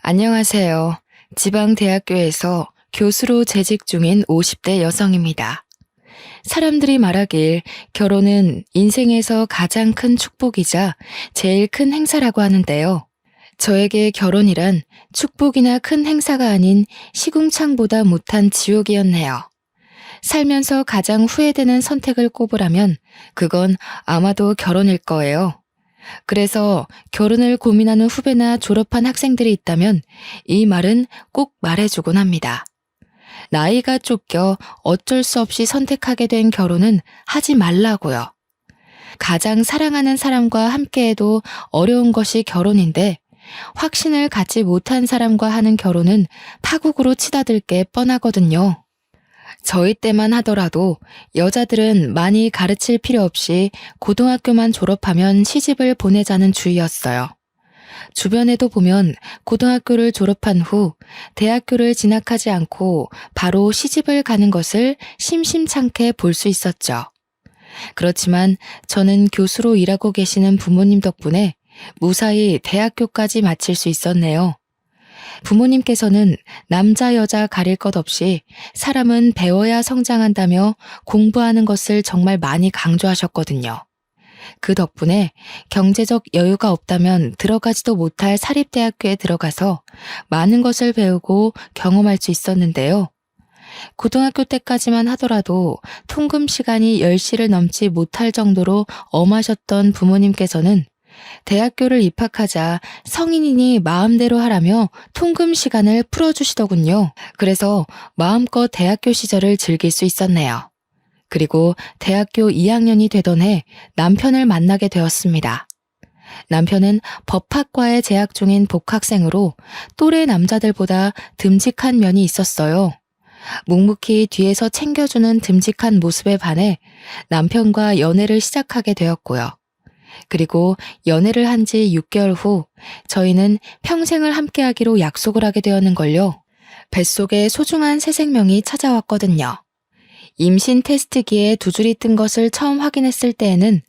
안녕하세요. 지방대학교에서 교수로 재직 중인 50대 여성입니다. 사람들이 말하길 결혼은 인생에서 가장 큰 축복이자 제일 큰 행사라고 하는데요. 저에게 결혼이란 축복이나 큰 행사가 아닌 시궁창보다 못한 지옥이었네요. 살면서 가장 후회되는 선택을 꼽으라면 그건 아마도 결혼일 거예요. 그래서 결혼을 고민하는 후배나 졸업한 학생들이 있다면 이 말은 꼭 말해주곤 합니다. 나이가 쫓겨 어쩔 수 없이 선택하게 된 결혼은 하지 말라고요. 가장 사랑하는 사람과 함께해도 어려운 것이 결혼인데 확신을 갖지 못한 사람과 하는 결혼은 파국으로 치닫을 게 뻔하거든요. 저희 때만 하더라도 여자들은 많이 가르칠 필요 없이 고등학교만 졸업하면 시집을 보내자는 주의였어요. 주변에도 보면 고등학교를 졸업한 후 대학교를 진학하지 않고 바로 시집을 가는 것을 심심찮게 볼 수 있었죠. 그렇지만 저는 교수로 일하고 계시는 부모님 덕분에 무사히 대학교까지 마칠 수 있었네요. 부모님께서는 남자 여자 가릴 것 없이 사람은 배워야 성장한다며 공부하는 것을 정말 많이 강조하셨거든요. 그 덕분에 경제적 여유가 없다면 들어가지도 못할 사립대학교에 들어가서 많은 것을 배우고 경험할 수 있었는데요. 고등학교 때까지만 하더라도 통금 시간이 10시를 넘지 못할 정도로 엄하셨던 부모님께서는 대학교를 입학하자 성인이니 마음대로 하라며 통금 시간을 풀어주시더군요. 그래서 마음껏 대학교 시절을 즐길 수 있었네요. 그리고 대학교 2학년이 되던 해 남편을 만나게 되었습니다. 남편은 법학과에 재학 중인 복학생으로 또래 남자들보다 듬직한 면이 있었어요. 묵묵히 뒤에서 챙겨주는 듬직한 모습에 반해 남편과 연애를 시작하게 되었고요. 그리고 연애를 한 지 6개월 후 저희는 평생을 함께하기로 약속을 하게 되었는걸요. 뱃속에 소중한 새 생명이 찾아왔거든요. 임신 테스트기에 두 줄이 뜬 것을 처음 확인했을 때에는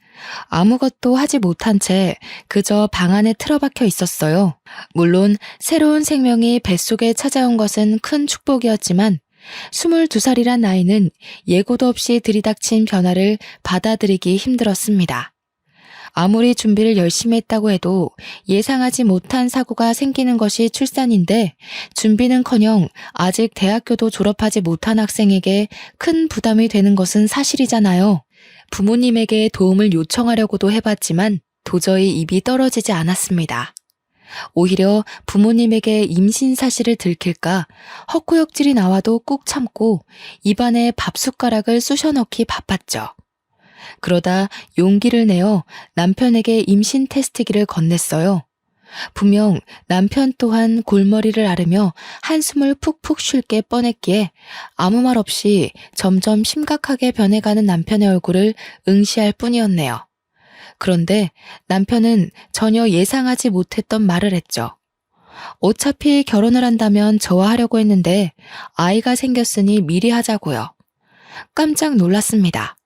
아무것도 하지 못한 채 그저 방 안에 틀어박혀 있었어요. 물론 새로운 생명이 뱃속에 찾아온 것은 큰 축복이었지만 22살이란 나이는 예고도 없이 들이닥친 변화를 받아들이기 힘들었습니다. 아무리 준비를 열심히 했다고 해도 예상하지 못한 사고가 생기는 것이 출산인데 준비는커녕 아직 대학교도 졸업하지 못한 학생에게 큰 부담이 되는 것은 사실이잖아요. 부모님에게 도움을 요청하려고도 해봤지만 도저히 입이 떨어지지 않았습니다. 오히려 부모님에게 임신 사실을 들킬까 헛구역질이 나와도 꾹 참고 입안에 밥숟가락을 쑤셔 넣기 바빴죠. 그러다 용기를 내어 남편에게 임신 테스트기를 건넸어요. 분명 남편 또한 골머리를 앓으며 한숨을 푹푹 쉴 게 뻔했기에 아무 말 없이 점점 심각하게 변해가는 남편의 얼굴을 응시할 뿐이었네요. 그런데 남편은 전혀 예상하지 못했던 말을 했죠. 어차피 결혼을 한다면 저와 하려고 했는데 아이가 생겼으니 미리 하자고요. 깜짝 놀랐습니다.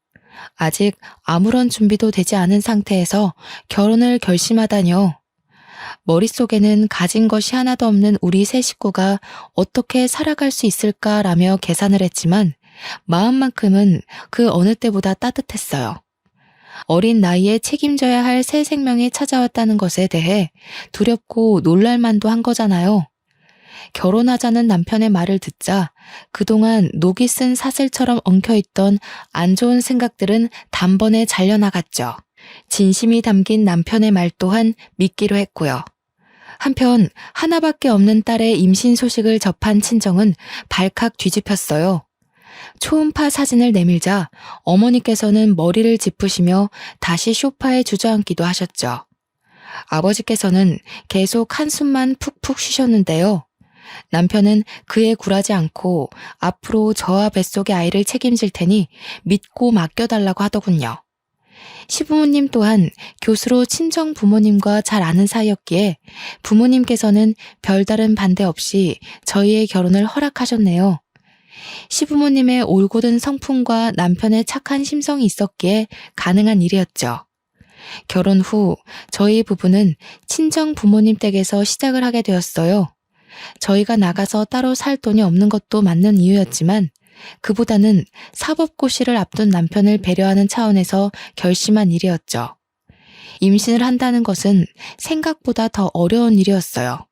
아직 아무런 준비도 되지 않은 상태에서 결혼을 결심하다뇨. 머릿속에는 가진 것이 하나도 없는 우리 세 식구가 어떻게 살아갈 수 있을까라며 계산을 했지만 마음만큼은 그 어느 때보다 따뜻했어요. 어린 나이에 책임져야 할 새 생명이 찾아왔다는 것에 대해 두렵고 놀랄만도 한 거잖아요. 결혼하자는 남편의 말을 듣자 그동안 녹이 쓴 사슬처럼 엉켜있던 안 좋은 생각들은 단번에 잘려나갔죠. 진심이 담긴 남편의 말 또한 믿기로 했고요. 한편 하나밖에 없는 딸의 임신 소식을 접한 친정은 발칵 뒤집혔어요. 초음파 사진을 내밀자 어머니께서는 머리를 짚으시며 다시 소파에 주저앉기도 하셨죠. 아버지께서는 계속 한숨만 푹푹 쉬셨는데요. 남편은 그에 굴하지 않고 앞으로 저와 뱃속의 아이를 책임질 테니 믿고 맡겨달라고 하더군요. 시부모님 또한 교수로 친정 부모님과 잘 아는 사이였기에 부모님께서는 별다른 반대 없이 저희의 결혼을 허락하셨네요. 시부모님의 올곧은 성품과 남편의 착한 심성이 있었기에 가능한 일이었죠. 결혼 후 저희 부부는 친정 부모님 댁에서 시작을 하게 되었어요. 저희가 나가서 따로 살 돈이 없는 것도 맞는 이유였지만 그보다는 사법고시를 앞둔 남편을 배려하는 차원에서 결심한 일이었죠. 임신을 한다는 것은 생각보다 더 어려운 일이었어요.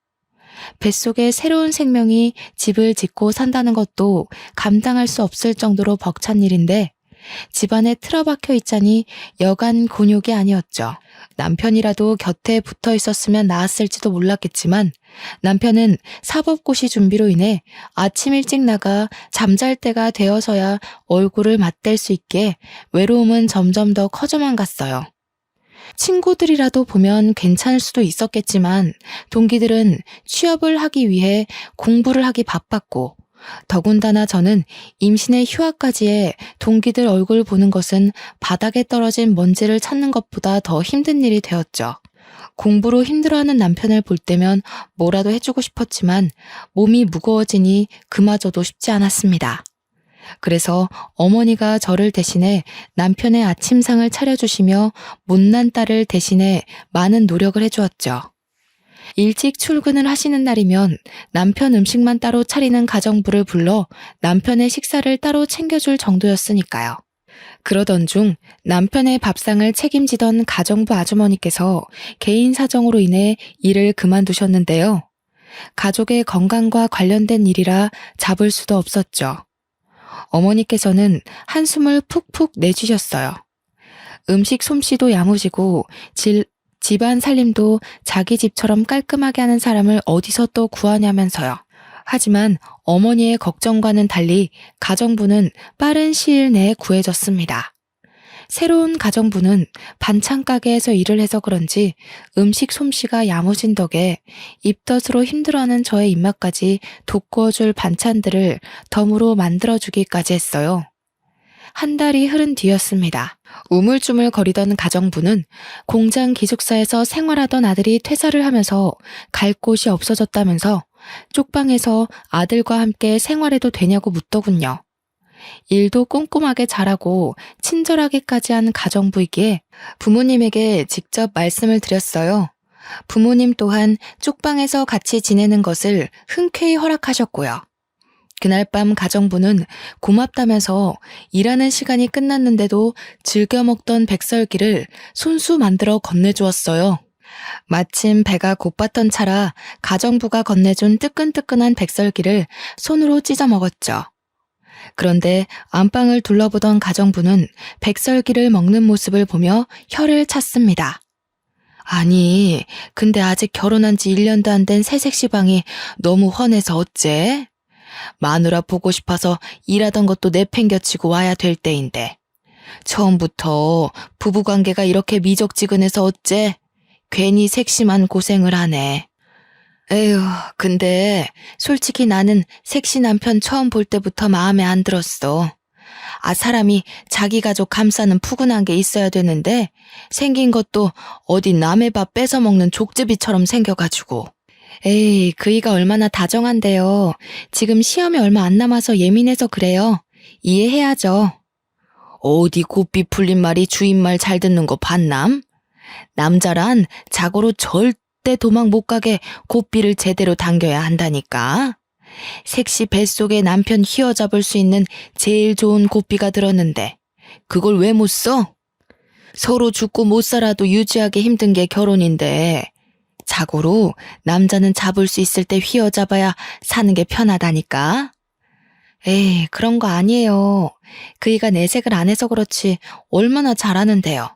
뱃속에 새로운 생명이 집을 짓고 산다는 것도 감당할 수 없을 정도로 벅찬 일인데 집안에 틀어박혀 있자니 여간 곤욕이 아니었죠. 남편이라도 곁에 붙어 있었으면 나았을지도 몰랐겠지만 남편은 사법고시 준비로 인해 아침 일찍 나가 잠잘 때가 되어서야 얼굴을 맞댈 수 있게 외로움은 점점 더 커져만 갔어요. 친구들이라도 보면 괜찮을 수도 있었겠지만 동기들은 취업을 하기 위해 공부를 하기 바빴고 더군다나 저는 임신의 휴학까지에 동기들 얼굴 보는 것은 바닥에 떨어진 먼지를 찾는 것보다 더 힘든 일이 되었죠. 공부로 힘들어하는 남편을 볼 때면 뭐라도 해주고 싶었지만 몸이 무거워지니 그마저도 쉽지 않았습니다. 그래서 어머니가 저를 대신해 남편의 아침상을 차려주시며 못난 딸을 대신해 많은 노력을 해주었죠. 일찍 출근을 하시는 날이면 남편 음식만 따로 차리는 가정부를 불러 남편의 식사를 따로 챙겨줄 정도였으니까요. 그러던 중 남편의 밥상을 책임지던 가정부 아주머니께서 개인 사정으로 인해 일을 그만두셨는데요. 가족의 건강과 관련된 일이라 잡을 수도 없었죠. 어머니께서는 한숨을 푹푹 내쉬셨어요. 음식 솜씨도 야무지고 집안 살림도 자기 집처럼 깔끔하게 하는 사람을 어디서 또 구하냐면서요. 하지만 어머니의 걱정과는 달리 가정부는 빠른 시일 내에 구해졌습니다. 새로운 가정부는 반찬 가게에서 일을 해서 그런지 음식 솜씨가 야무진 덕에 입덧으로 힘들어하는 저의 입맛까지 돋구어줄 반찬들을 덤으로 만들어주기까지 했어요. 한 달이 흐른 뒤였습니다. 우물쭈물 거리던 가정부는 공장 기숙사에서 생활하던 아들이 퇴사를 하면서 갈 곳이 없어졌다면서 쪽방에서 아들과 함께 생활해도 되냐고 묻더군요. 일도 꼼꼼하게 잘하고 친절하게까지 한 가정부이기에 부모님에게 직접 말씀을 드렸어요. 부모님 또한 쪽방에서 같이 지내는 것을 흔쾌히 허락하셨고요. 그날 밤 가정부는 고맙다면서 일하는 시간이 끝났는데도 즐겨 먹던 백설기를 손수 만들어 건네주었어요. 마침 배가 고팠던 차라 가정부가 건네준 뜨끈뜨끈한 백설기를 손으로 찢어 먹었죠. 그런데 안방을 둘러보던 가정부는 백설기를 먹는 모습을 보며 혀를 찼습니다. 아니, 근데 아직 결혼한 지 1년도 안 된 새색시방이 너무 훤해서 어째? 마누라 보고 싶어서 일하던 것도 내팽겨치고 와야 될 때인데. 처음부터 부부관계가 이렇게 미적지근해서 어째? 괜히 색심한 고생을 하네. 에휴, 근데 솔직히 나는 색시 남편 처음 볼 때부터 마음에 안 들었어. 사람이 자기 가족 감싸는 푸근한 게 있어야 되는데 생긴 것도 어디 남의 밥 뺏어 먹는 족제비처럼 생겨가지고. 에이, 그이가 얼마나 다정한데요. 지금 시험이 얼마 안 남아서 예민해서 그래요. 이해해야죠. 어디 곱비 풀린 말이 주인 말 잘 듣는 거 봤남? 남자란 자고로 절대 도망 못 가게 곱비를 제대로 당겨야 한다니까. 색시 뱃속에 남편 휘어잡을 수 있는 제일 좋은 곱비가 들었는데 그걸 왜 못 써? 서로 죽고 못 살아도 유지하기 힘든 게 결혼인데 자고로 남자는 잡을 수 있을 때 휘어잡아야 사는 게 편하다니까. 에이, 그런 거 아니에요. 그이가 내색을 안 해서 그렇지 얼마나 잘하는데요.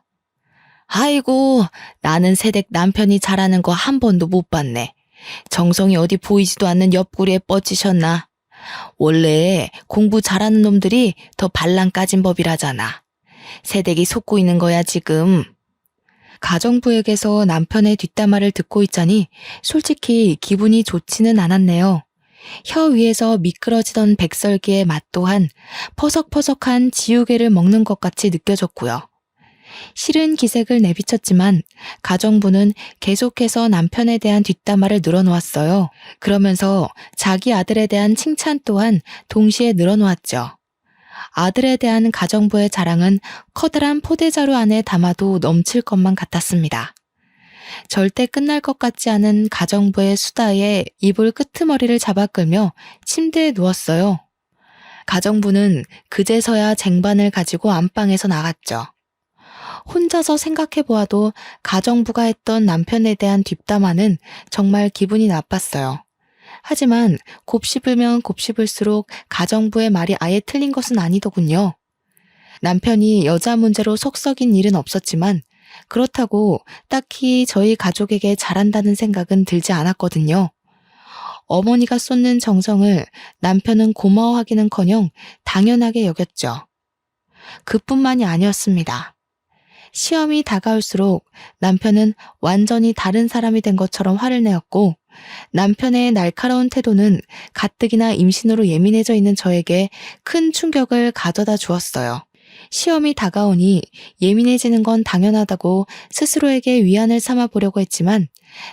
아이고, 나는 새댁 남편이 잘하는 거 한 번도 못 봤네. 정성이 어디 보이지도 않는 옆구리에 뻗치셨나. 원래 공부 잘하는 놈들이 더 발랑 까진 법이라잖아. 새댁이 속고 있는 거야 지금. 가정부에게서 남편의 뒷담화를 듣고 있자니 솔직히 기분이 좋지는 않았네요. 혀 위에서 미끄러지던 백설기의 맛 또한 퍼석퍼석한 지우개를 먹는 것 같이 느껴졌고요. 싫은 기색을 내비쳤지만 가정부는 계속해서 남편에 대한 뒷담화를 늘어놓았어요. 그러면서 자기 아들에 대한 칭찬 또한 동시에 늘어놓았죠. 아들에 대한 가정부의 자랑은 커다란 포대자루 안에 담아도 넘칠 것만 같았습니다. 절대 끝날 것 같지 않은 가정부의 수다에 이불 끄트머리를 잡아 끌며 침대에 누웠어요. 가정부는 그제서야 쟁반을 가지고 안방에서 나갔죠. 혼자서 생각해 보아도 가정부가 했던 남편에 대한 뒷담화는 정말 기분이 나빴어요. 하지만 곱씹으면 곱씹을수록 가정부의 말이 아예 틀린 것은 아니더군요. 남편이 여자 문제로 속 썩인 일은 없었지만 그렇다고 딱히 저희 가족에게 잘한다는 생각은 들지 않았거든요. 어머니가 쏟는 정성을 남편은 고마워하기는커녕 당연하게 여겼죠. 그뿐만이 아니었습니다. 시험이 다가올수록 남편은 완전히 다른 사람이 된 것처럼 화를 내었고 남편의 날카로운 태도는 가뜩이나 임신으로 예민해져 있는 저에게 큰 충격을 가져다 주었어요. 시험이 다가오니 예민해지는 건 당연하다고 스스로에게 위안을 삼아 보려고 했지만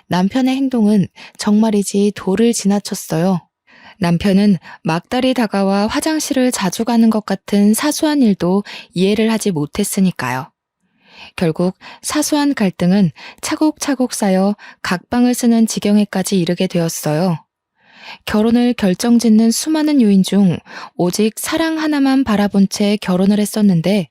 남편의 행동은 정말이지 도를 지나쳤어요. 남편은 막달이 다가와 화장실을 자주 가는 것 같은 사소한 일도 이해를 하지 못했으니까요. 결국 사소한 갈등은 차곡차곡 쌓여 각방을 쓰는 지경에까지 이르게 되었어요. 결혼을 결정짓는 수많은 요인 중 오직 사랑 하나만 바라본 채 결혼을 했었는데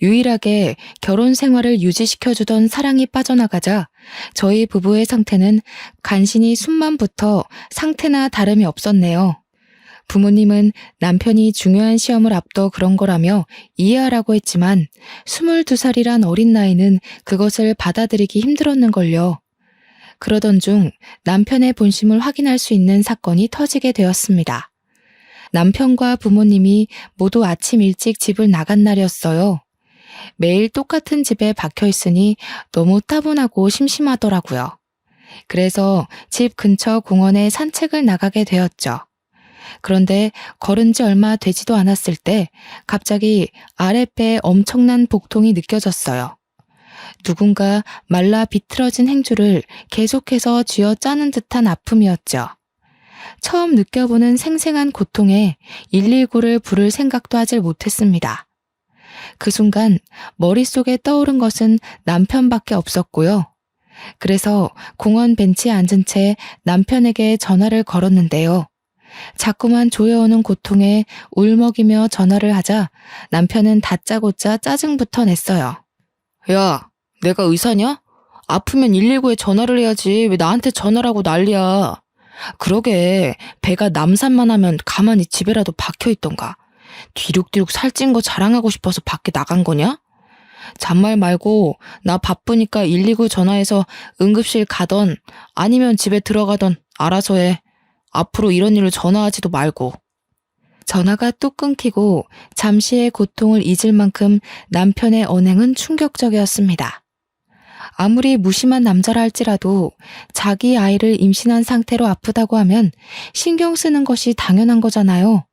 유일하게 결혼 생활을 유지시켜주던 사랑이 빠져나가자 저희 부부의 상태는 간신히 숨만 붙어 상태나 다름이 없었네요. 부모님은 남편이 중요한 시험을 앞둬 그런 거라며 이해하라고 했지만 22살이란 어린 나이는 그것을 받아들이기 힘들었는걸요. 그러던 중 남편의 본심을 확인할 수 있는 사건이 터지게 되었습니다. 남편과 부모님이 모두 아침 일찍 집을 나간 날이었어요. 매일 똑같은 집에 박혀 있으니 너무 따분하고 심심하더라고요. 그래서 집 근처 공원에 산책을 나가게 되었죠. 그런데 걸은 지 얼마 되지도 않았을 때 갑자기 아랫배에 엄청난 복통이 느껴졌어요. 누군가 말라 비틀어진 행주를 계속해서 쥐어짜는 듯한 아픔이었죠. 처음 느껴보는 생생한 고통에 119를 부를 생각도 하질 못했습니다. 그 순간 머릿속에 떠오른 것은 남편밖에 없었고요. 그래서 공원 벤치에 앉은 채 남편에게 전화를 걸었는데요. 자꾸만 조여오는 고통에 울먹이며 전화를 하자 남편은 다짜고짜 짜증부터 냈어요. 야, 내가 의사냐? 아프면 119에 전화를 해야지 왜 나한테 전화를 하고 난리야. 그러게 배가 남산만 하면 가만히 집에라도 박혀있던가. 뒤룩뒤룩 살찐 거 자랑하고 싶어서 밖에 나간 거냐? 잔말 말고 나 바쁘니까 119 전화해서 응급실 가던 아니면 집에 들어가던 알아서 해. 앞으로 이런 일로 전화하지도 말고. 전화가 뚝 끊기고 잠시의 고통을 잊을 만큼 남편의 언행은 충격적이었습니다. 아무리 무심한 남자라 할지라도 자기 아이를 임신한 상태로 아프다고 하면 신경 쓰는 것이 당연한 거잖아요.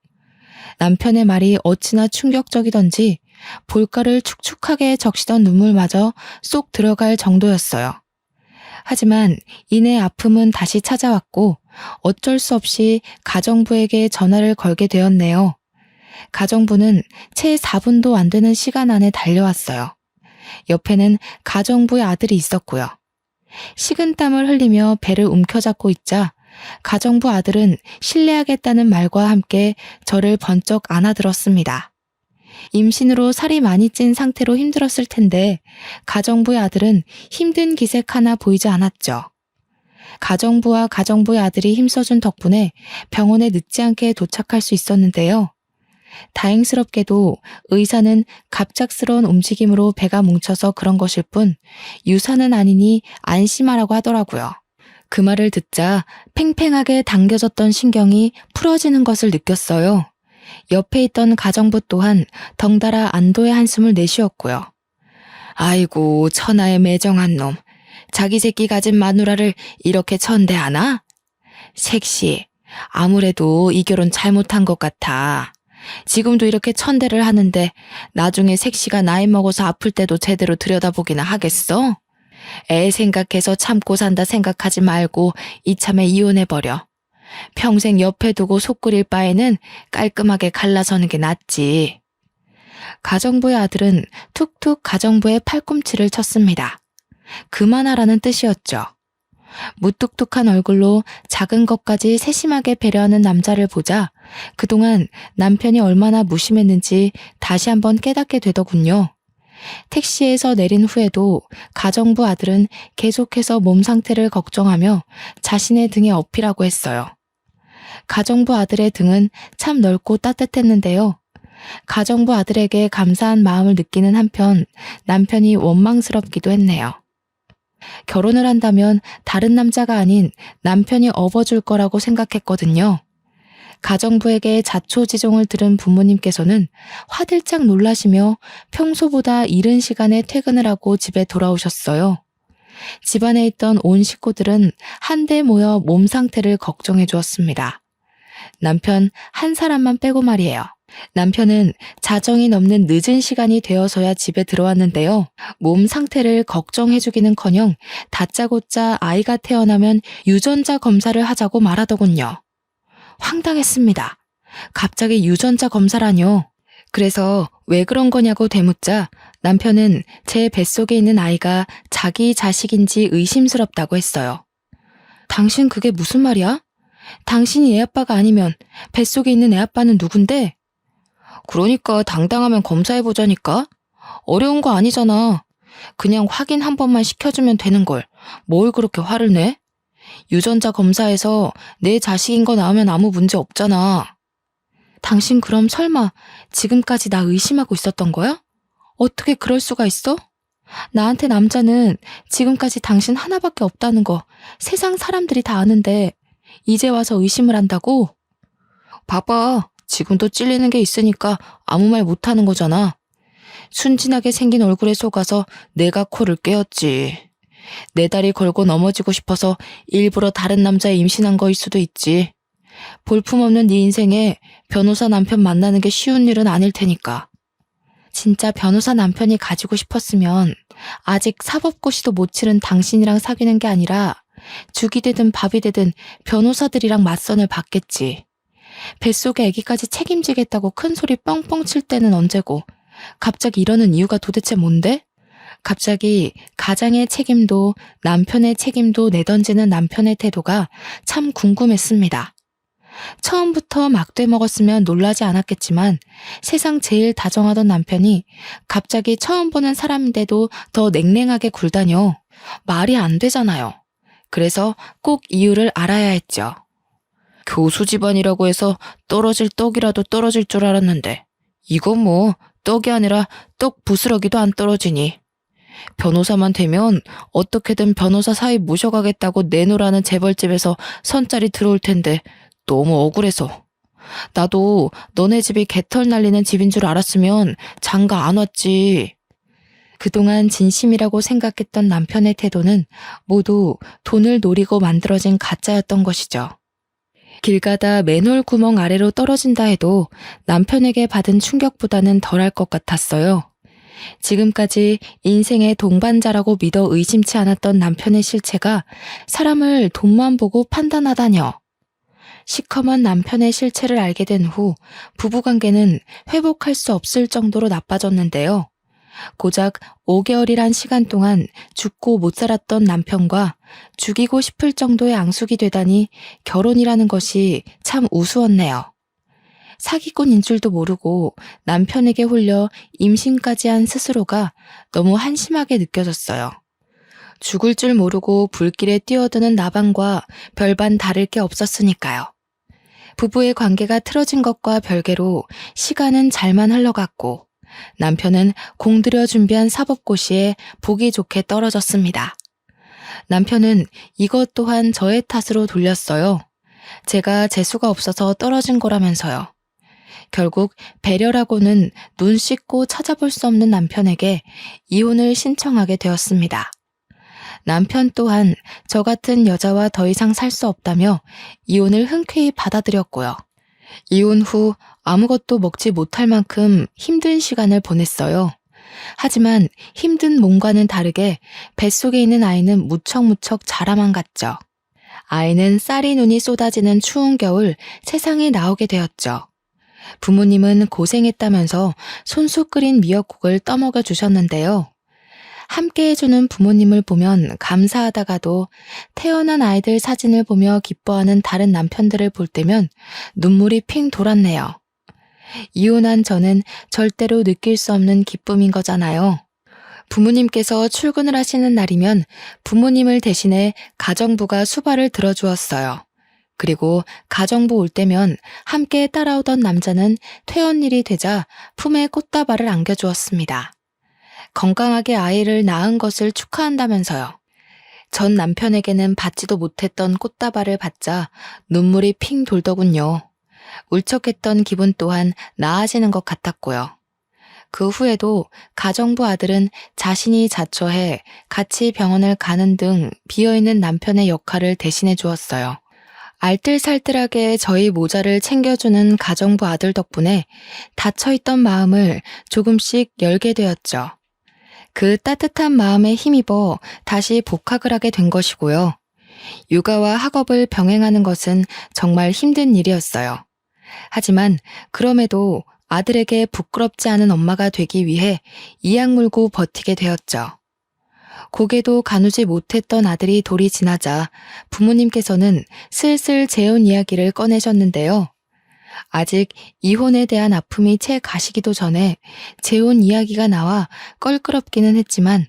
남편의 말이 어찌나 충격적이던지 볼가를 축축하게 적시던 눈물마저 쏙 들어갈 정도였어요. 하지만 이내 아픔은 다시 찾아왔고 어쩔 수 없이 가정부에게 전화를 걸게 되었네요. 가정부는 채 4분도 안 되는 시간 안에 달려왔어요. 옆에는 가정부의 아들이 있었고요. 식은땀을 흘리며 배를 움켜잡고 있자 가정부 아들은 실례하겠다는 말과 함께 저를 번쩍 안아들었습니다. 임신으로 살이 많이 찐 상태로 힘들었을 텐데 가정부의 아들은 힘든 기색 하나 보이지 않았죠. 가정부와 가정부의 아들이 힘써준 덕분에 병원에 늦지 않게 도착할 수 있었는데요. 다행스럽게도 의사는 갑작스러운 움직임으로 배가 뭉쳐서 그런 것일 뿐 유산은 아니니 안심하라고 하더라고요. 그 말을 듣자 팽팽하게 당겨졌던 신경이 풀어지는 것을 느꼈어요. 옆에 있던 가정부 또한 덩달아 안도의 한숨을 내쉬었고요. 아이고 천하의 매정한 놈. 자기 새끼 가진 마누라를 이렇게 천대하나? 색시, 아무래도 이 결혼 잘못한 것 같아. 지금도 이렇게 천대를 하는데 나중에 색시가 나이 먹어서 아플 때도 제대로 들여다보기나 하겠어? 애 생각해서 참고 산다 생각하지 말고 이참에 이혼해버려. 평생 옆에 두고 속 끓일 바에는 깔끔하게 갈라서는 게 낫지. 가정부의 아들은 툭툭 가정부의 팔꿈치를 쳤습니다. 그만하라는 뜻이었죠. 무뚝뚝한 얼굴로 작은 것까지 세심하게 배려하는 남자를 보자 그동안 남편이 얼마나 무심했는지 다시 한번 깨닫게 되더군요. 택시에서 내린 후에도 가정부 아들은 계속해서 몸 상태를 걱정하며 자신의 등에 업히라고 했어요. 가정부 아들의 등은 참 넓고 따뜻했는데요. 가정부 아들에게 감사한 마음을 느끼는 한편 남편이 원망스럽기도 했네요. 결혼을 한다면 다른 남자가 아닌 남편이 업어줄 거라고 생각했거든요. 가정부에게 자초지종을 들은 부모님께서는 화들짝 놀라시며 평소보다 이른 시간에 퇴근을 하고 집에 돌아오셨어요. 집안에 있던 온 식구들은 한데 모여 몸 상태를 걱정해 주었습니다. 남편 한 사람만 빼고 말이에요. 남편은 자정이 넘는 늦은 시간이 되어서야 집에 들어왔는데요. 몸 상태를 걱정해주기는커녕 다짜고짜 아이가 태어나면 유전자 검사를 하자고 말하더군요. 황당했습니다. 갑자기 유전자 검사라뇨. 그래서 왜 그런 거냐고 되묻자 남편은 제 뱃속에 있는 아이가 자기 자식인지 의심스럽다고 했어요. 당신 그게 무슨 말이야? 당신이 애 아빠가 아니면 뱃속에 있는 애 아빠는 누군데? 그러니까 당당하면 검사해보자니까. 어려운 거 아니잖아. 그냥 확인 한 번만 시켜주면 되는 걸. 뭘 그렇게 화를 내? 유전자 검사에서 내 자식인 거 나오면 아무 문제 없잖아. 당신 그럼 설마 지금까지 나 의심하고 있었던 거야? 어떻게 그럴 수가 있어? 나한테 남자는 지금까지 당신 하나밖에 없다는 거 세상 사람들이 다 아는데 이제 와서 의심을 한다고? 봐봐. 지금도 찔리는 게 있으니까 아무 말 못하는 거잖아. 순진하게 생긴 얼굴에 속아서 내가 코를 깨었지. 내 다리 걸고 넘어지고 싶어서 일부러 다른 남자에 임신한 거일 수도 있지. 볼품없는 네 인생에 변호사 남편 만나는 게 쉬운 일은 아닐 테니까. 진짜 변호사 남편이 가지고 싶었으면 아직 사법고시도 못 치른 당신이랑 사귀는 게 아니라 죽이 되든 밥이 되든 변호사들이랑 맞선을 받겠지. 뱃속에 아기까지 책임지겠다고 큰 소리 뻥뻥 칠 때는 언제고 갑자기 이러는 이유가 도대체 뭔데? 갑자기 가장의 책임도 남편의 책임도 내던지는 남편의 태도가 참 궁금했습니다. 처음부터 막대 먹었으면 놀라지 않았겠지만 세상 제일 다정하던 남편이 갑자기 처음 보는 사람인데도 더 냉랭하게 굴다뇨. 말이 안 되잖아요. 그래서 꼭 이유를 알아야 했죠. 교수 집안이라고 해서 떨어질 떡이라도 떨어질 줄 알았는데 이건 뭐 떡이 아니라 떡 부스러기도 안 떨어지니. 변호사만 되면 어떻게든 변호사 사위 모셔가겠다고 내놓으라는 재벌집에서 선짜리 들어올 텐데 너무 억울해서. 나도 너네 집이 개털 날리는 집인 줄 알았으면 장가 안 왔지. 그동안 진심이라고 생각했던 남편의 태도는 모두 돈을 노리고 만들어진 가짜였던 것이죠. 길 가다 맨홀 구멍 아래로 떨어진다 해도 남편에게 받은 충격보다는 덜할 것 같았어요. 지금까지 인생의 동반자라고 믿어 의심치 않았던 남편의 실체가 사람을 돈만 보고 판단하다뇨. 시커먼 남편의 실체를 알게 된 후 부부관계는 회복할 수 없을 정도로 나빠졌는데요. 고작 5개월이란 시간 동안 죽고 못 살았던 남편과 죽이고 싶을 정도의 앙숙이 되다니 결혼이라는 것이 참 우스웠네요. 사기꾼인 줄도 모르고 남편에게 홀려 임신까지 한 스스로가 너무 한심하게 느껴졌어요. 죽을 줄 모르고 불길에 뛰어드는 나방과 별반 다를 게 없었으니까요. 부부의 관계가 틀어진 것과 별개로 시간은 잘만 흘러갔고 남편은 공들여 준비한 사법고시에 보기 좋게 떨어졌습니다. 남편은 이것 또한 저의 탓으로 돌렸어요. 제가 재수가 없어서 떨어진 거라면서요. 결국 배려라고는 눈 씻고 찾아볼 수 없는 남편에게 이혼을 신청하게 되었습니다. 남편 또한 저 같은 여자와 더 이상 살 수 없다며 이혼을 흔쾌히 받아들였고요. 이혼 후 아무것도 먹지 못할 만큼 힘든 시간을 보냈어요. 하지만 힘든 몸과는 다르게 뱃속에 있는 아이는 무척무척 자라만 갔죠. 아이는 쌀이 눈이 쏟아지는 추운 겨울 세상에 나오게 되었죠. 부모님은 고생했다면서 손수 끓인 미역국을 떠먹여 주셨는데요. 함께 해주는 부모님을 보면 감사하다가도 태어난 아이들 사진을 보며 기뻐하는 다른 남편들을 볼 때면 눈물이 핑 돌았네요. 이혼한 저는 절대로 느낄 수 없는 기쁨인 거잖아요. 부모님께서 출근을 하시는 날이면 부모님을 대신해 가정부가 수발을 들어주었어요. 그리고 가정부 올 때면 함께 따라오던 남자는 퇴원일이 되자 품에 꽃다발을 안겨주었습니다. 건강하게 아이를 낳은 것을 축하한다면서요. 전 남편에게는 받지도 못했던 꽃다발을 받자 눈물이 핑 돌더군요. 울적했던 기분 또한 나아지는 것 같았고요. 그 후에도 가정부 아들은 자신이 자처해 같이 병원을 가는 등 비어있는 남편의 역할을 대신해 주었어요. 알뜰살뜰하게 저희 모자를 챙겨주는 가정부 아들 덕분에 닫혀있던 마음을 조금씩 열게 되었죠. 그 따뜻한 마음에 힘입어 다시 복학을 하게 된 것이고요. 육아와 학업을 병행하는 것은 정말 힘든 일이었어요. 하지만 그럼에도 아들에게 부끄럽지 않은 엄마가 되기 위해 이악 물고 버티게 되었죠. 고개도 가누지 못했던 아들이 돌이 지나자 부모님께서는 슬슬 재혼 이야기를 꺼내셨는데요. 아직 이혼에 대한 아픔이 채 가시기도 전에 재혼 이야기가 나와 껄끄럽기는 했지만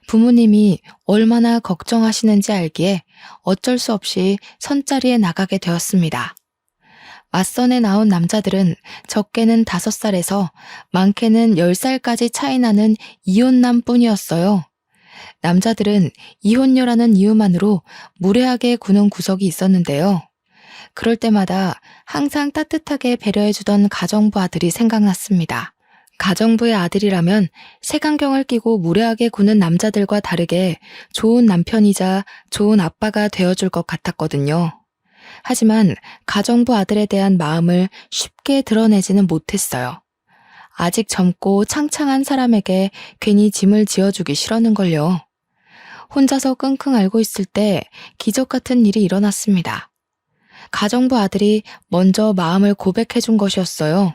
부모님이 얼마나 걱정하시는지 알기에 어쩔 수 없이 선자리에 나가게 되었습니다. 맞선에 나온 남자들은 적게는 5살에서 많게는 10살까지 차이 나는 이혼남 뿐이었어요. 남자들은 이혼녀라는 이유만으로 무례하게 구는 구석이 있었는데요. 그럴 때마다 항상 따뜻하게 배려해주던 가정부 아들이 생각났습니다. 가정부의 아들이라면 색안경을 끼고 무례하게 구는 남자들과 다르게 좋은 남편이자 좋은 아빠가 되어줄 것 같았거든요. 하지만 가정부 아들에 대한 마음을 쉽게 드러내지는 못했어요. 아직 젊고 창창한 사람에게 괜히 짐을 지어주기 싫었는걸요. 혼자서 끙끙 앓고 있을 때 기적 같은 일이 일어났습니다. 가정부 아들이 먼저 마음을 고백해준 것이었어요.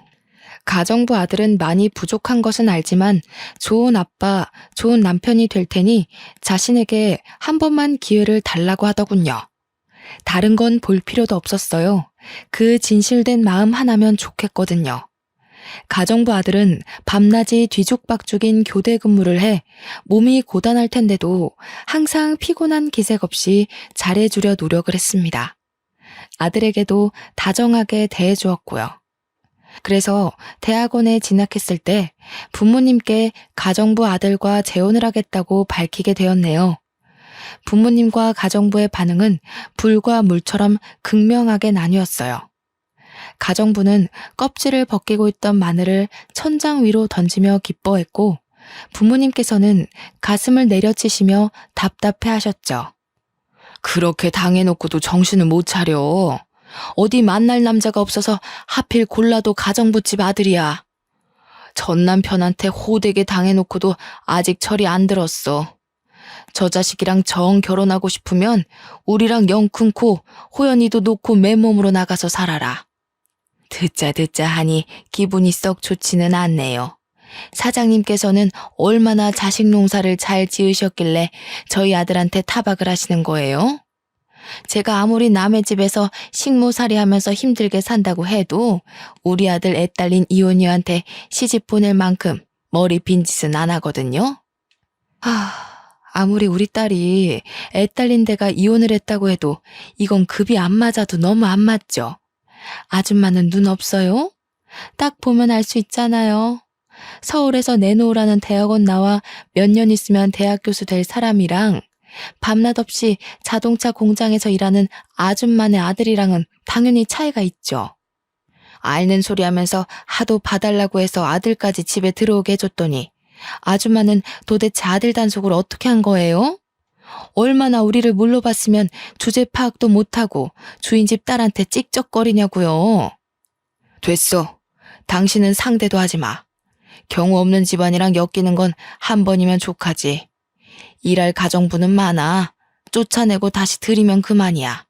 가정부 아들은 많이 부족한 것은 알지만 좋은 아빠, 좋은 남편이 될 테니 자신에게 한 번만 기회를 달라고 하더군요. 다른 건 볼 필요도 없었어요. 그 진실된 마음 하나면 좋겠거든요. 가정부 아들은 밤낮이 뒤죽박죽인 교대 근무를 해 몸이 고단할 텐데도 항상 피곤한 기색 없이 잘해주려 노력을 했습니다. 아들에게도 다정하게 대해주었고요. 그래서 대학원에 진학했을 때 부모님께 가정부 아들과 재혼을 하겠다고 밝히게 되었네요. 부모님과 가정부의 반응은 불과 물처럼 극명하게 나뉘었어요. 가정부는 껍질을 벗기고 있던 마늘을 천장 위로 던지며 기뻐했고 부모님께서는 가슴을 내려치시며 답답해하셨죠. 그렇게 당해놓고도 정신을 못 차려. 어디 만날 남자가 없어서 하필 골라도 가정부집 아들이야. 전 남편한테 호되게 당해놓고도 아직 철이 안 들었어. 저 자식이랑 정 결혼하고 싶으면 우리랑 영 끊고 호연이도 놓고 맨몸으로 나가서 살아라. 듣자 하니 기분이 썩 좋지는 않네요. 사장님께서는 얼마나 자식 농사를 잘 지으셨길래 저희 아들한테 타박을 하시는 거예요? 제가 아무리 남의 집에서 식모살이 하면서 힘들게 산다고 해도 우리 아들 애 딸린 이혼녀한테 시집 보낼 만큼 머리 빈 짓은 안 하거든요. 아무리 우리 딸이 애 딸린 데가 이혼을 했다고 해도 이건 급이 안 맞아도 너무 안 맞죠? 아줌마는 눈 없어요? 딱 보면 알 수 있잖아요. 서울에서 내놓으라는 대학원 나와 몇 년 있으면 대학 교수 될 사람이랑 밤낮 없이 자동차 공장에서 일하는 아줌마네 아들이랑은 당연히 차이가 있죠. 앓는 소리 하면서 하도 봐달라고 해서 아들까지 집에 들어오게 해줬더니 아줌마는 도대체 아들 단속을 어떻게 한 거예요? 얼마나 우리를 물러봤으면 주제 파악도 못하고 주인집 딸한테 찍적거리냐고요. 됐어. 당신은 상대도 하지 마. 경우 없는 집안이랑 엮이는 건 한 번이면 족하지. 일할 가정부는 많아. 쫓아내고 다시 들이면 그만이야.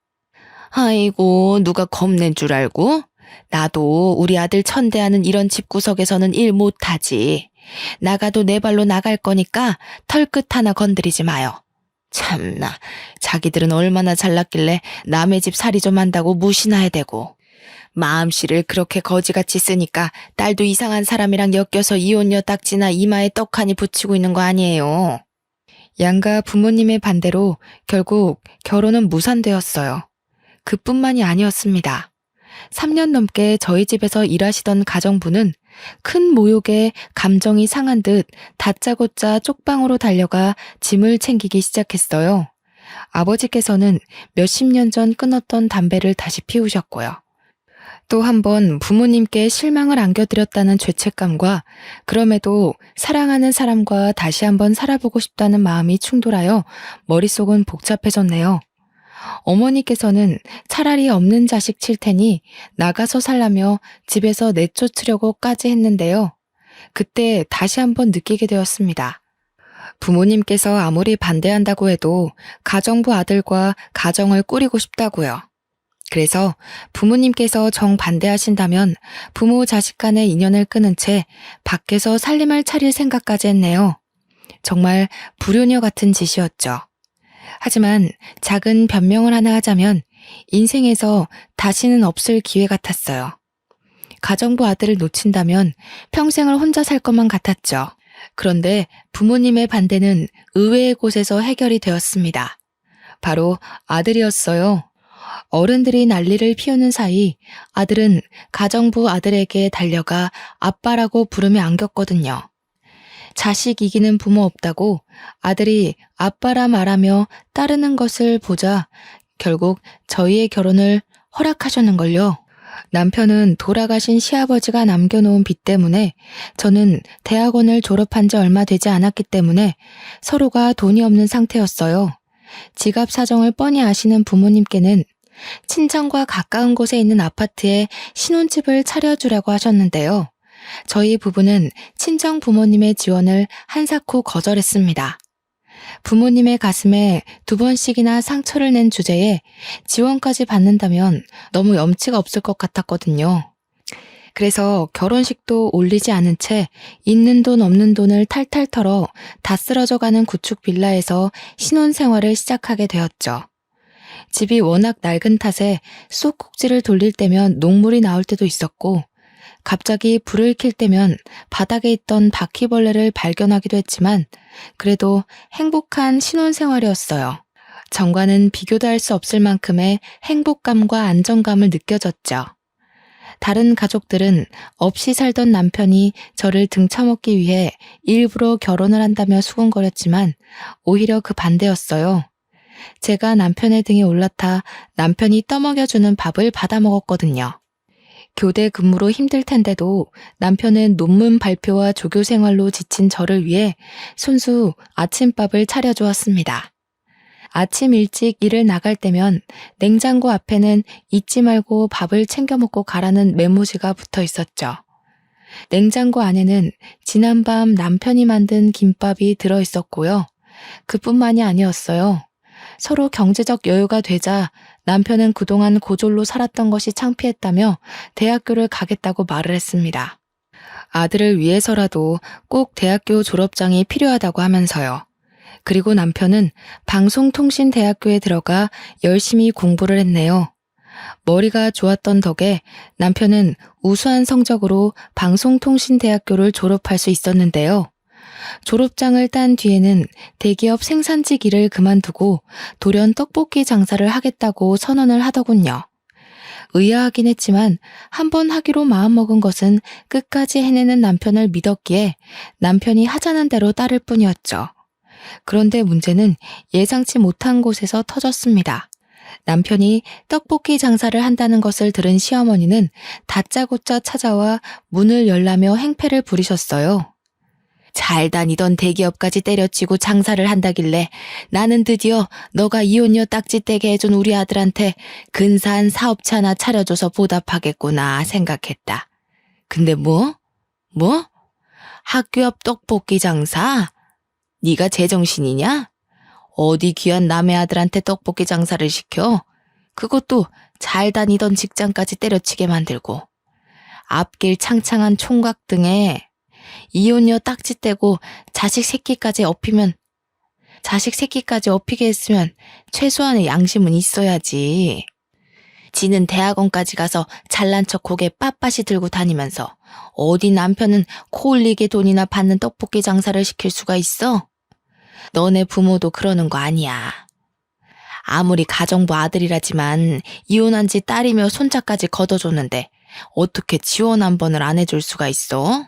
아이고, 누가 겁낸 줄 알고? 나도 우리 아들 천대하는 이런 집구석에서는 일 못하지. 나가도 내 발로 나갈 거니까 털끝 하나 건드리지 마요. 참나, 자기들은 얼마나 잘났길래 남의 집 살이 좀 한다고 무시나 해대고. 마음씨를 그렇게 거지같이 쓰니까 딸도 이상한 사람이랑 엮여서 이혼녀 딱지나 이마에 떡하니 붙이고 있는 거 아니에요. 양가 부모님의 반대로 결국 결혼은 무산되었어요. 그뿐만이 아니었습니다. 3년 넘게 저희 집에서 일하시던 가정부는 큰 모욕에 감정이 상한 듯 다짜고짜 쪽방으로 달려가 짐을 챙기기 시작했어요. 아버지께서는 몇십 년 전 끊었던 담배를 다시 피우셨고요. 또 한 번 부모님께 실망을 안겨드렸다는 죄책감과 그럼에도 사랑하는 사람과 다시 한번 살아보고 싶다는 마음이 충돌하여 머릿속은 복잡해졌네요. 어머니께서는 차라리 없는 자식 칠 테니 나가서 살라며 집에서 내쫓으려고까지 했는데요. 그때 다시 한번 느끼게 되었습니다. 부모님께서 아무리 반대한다고 해도 가정부 아들과 가정을 꾸리고 싶다고요. 그래서 부모님께서 정반대하신다면 부모 자식 간의 인연을 끊은 채 밖에서 살림을 차릴 생각까지 했네요. 정말 불효녀 같은 짓이었죠. 하지만 작은 변명을 하나 하자면 인생에서 다시는 없을 기회 같았어요. 가정부 아들을 놓친다면 평생을 혼자 살 것만 같았죠. 그런데 부모님의 반대는 의외의 곳에서 해결이 되었습니다. 바로 아들이었어요. 어른들이 난리를 피우는 사이 아들은 가정부 아들에게 달려가 아빠라고 부르며 안겼거든요. 자식 이기는 부모 없다고 아들이 아빠라 말하며 따르는 것을 보자 결국 저희의 결혼을 허락하셨는걸요. 남편은 돌아가신 시아버지가 남겨놓은 빚 때문에 저는 대학원을 졸업한 지 얼마 되지 않았기 때문에 서로가 돈이 없는 상태였어요. 지갑 사정을 뻔히 아시는 부모님께는 친정과 가까운 곳에 있는 아파트에 신혼집을 차려주라고 하셨는데요. 저희 부부는 친정 부모님의 지원을 한사코 거절했습니다. 부모님의 가슴에 2번씩이나 상처를 낸 주제에 지원까지 받는다면 너무 염치가 없을 것 같았거든요. 그래서 결혼식도 올리지 않은 채 있는 돈 없는 돈을 탈탈 털어 다 쓰러져가는 구축 빌라에서 신혼생활을 시작하게 되었죠. 집이 워낙 낡은 탓에 쑥꼭지를 돌릴 때면 녹물이 나올 때도 있었고 갑자기 불을 켤 때면 바닥에 있던 바퀴벌레를 발견하기도 했지만 그래도 행복한 신혼생활이었어요. 전과는 비교도 할 수 없을 만큼의 행복감과 안정감을 느껴졌죠. 다른 가족들은 없이 살던 남편이 저를 등쳐먹기 위해 일부러 결혼을 한다며 수군거렸지만 오히려 그 반대였어요. 제가 남편의 등에 올라타 남편이 떠먹여주는 밥을 받아 먹었거든요. 교대 근무로 힘들 텐데도 남편은 논문 발표와 조교 생활로 지친 저를 위해 손수 아침밥을 차려주었습니다. 아침 일찍 일을 나갈 때면 냉장고 앞에는 잊지 말고 밥을 챙겨 먹고 가라는 메모지가 붙어 있었죠. 냉장고 안에는 지난밤 남편이 만든 김밥이 들어 있었고요. 그뿐만이 아니었어요. 서로 경제적 여유가 되자 남편은 그동안 고졸로 살았던 것이 창피했다며 대학교를 가겠다고 말을 했습니다. 아들을 위해서라도 꼭 대학교 졸업장이 필요하다고 하면서요. 그리고 남편은 방송통신대학교에 들어가 열심히 공부를 했네요. 머리가 좋았던 덕에 남편은 우수한 성적으로 방송통신대학교를 졸업할 수 있었는데요. 졸업장을 딴 뒤에는 대기업 생산직 일을 그만두고 돌연 떡볶이 장사를 하겠다고 선언을 하더군요. 의아하긴 했지만 한번 하기로 마음먹은 것은 끝까지 해내는 남편을 믿었기에 남편이 하자는 대로 따를 뿐이었죠. 그런데 문제는 예상치 못한 곳에서 터졌습니다. 남편이 떡볶이 장사를 한다는 것을 들은 시어머니는 다짜고짜 찾아와 문을 열라며 행패를 부리셨어요. 잘 다니던 대기업까지 때려치고 장사를 한다길래 나는 드디어 너가 이혼녀 딱지 떼게 해준 우리 아들한테 근사한 사업체 하나 차려줘서 보답하겠구나 생각했다. 근데 뭐? 학교 앞 떡볶이 장사? 네가 제정신이냐? 어디 귀한 남의 아들한테 떡볶이 장사를 시켜? 그것도 잘 다니던 직장까지 때려치게 만들고 앞길 창창한 총각 등에 이혼녀 딱지 떼고 자식 새끼까지 업히게 했으면 최소한의 양심은 있어야지. 지는 대학원까지 가서 잘난 척 고개 빳빳이 들고 다니면서 어디 남편은 코 올리게 돈이나 받는 떡볶이 장사를 시킬 수가 있어? 너네 부모도 그러는 거 아니야. 아무리 가정부 아들이라지만 이혼한 지 딸이며 손자까지 걷어줬는데 어떻게 지원 한 번을 안 해줄 수가 있어?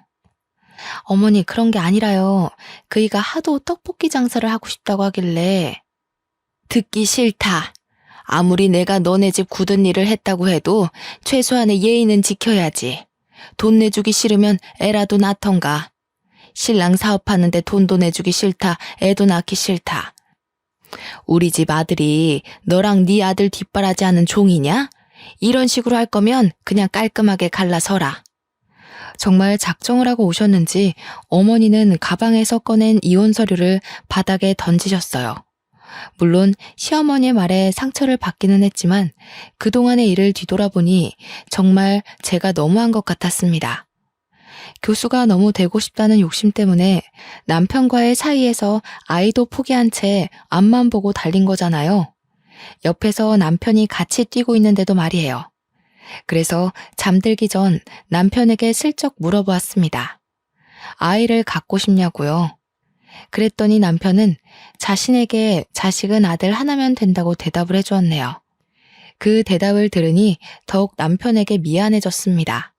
어머니, 그런 게 아니라요. 그이가 하도 떡볶이 장사를 하고 싶다고 하길래. 듣기 싫다. 아무리 내가 너네 집 굳은 일을 했다고 해도 최소한의 예의는 지켜야지. 돈 내주기 싫으면 애라도 낳던가. 신랑 사업하는데 돈도 내주기 싫다. 애도 낳기 싫다. 우리 집 아들이 너랑 네 아들 뒷바라지하는 종이냐? 이런 식으로 할 거면 그냥 깔끔하게 갈라서라. 정말 작정을 하고 오셨는지 어머니는 가방에서 꺼낸 이혼 서류를 바닥에 던지셨어요. 물론 시어머니의 말에 상처를 받기는 했지만 그동안의 일을 뒤돌아보니 정말 제가 너무한 것 같았습니다. 교수가 너무 되고 싶다는 욕심 때문에 남편과의 사이에서 아이도 포기한 채 앞만 보고 달린 거잖아요. 옆에서 남편이 같이 뛰고 있는데도 말이에요. 그래서 잠들기 전 남편에게 슬쩍 물어보았습니다. 아이를 갖고 싶냐고요? 그랬더니 남편은 자신에게 자식은 아들 하나면 된다고 대답을 해주었네요. 그 대답을 들으니 더욱 남편에게 미안해졌습니다.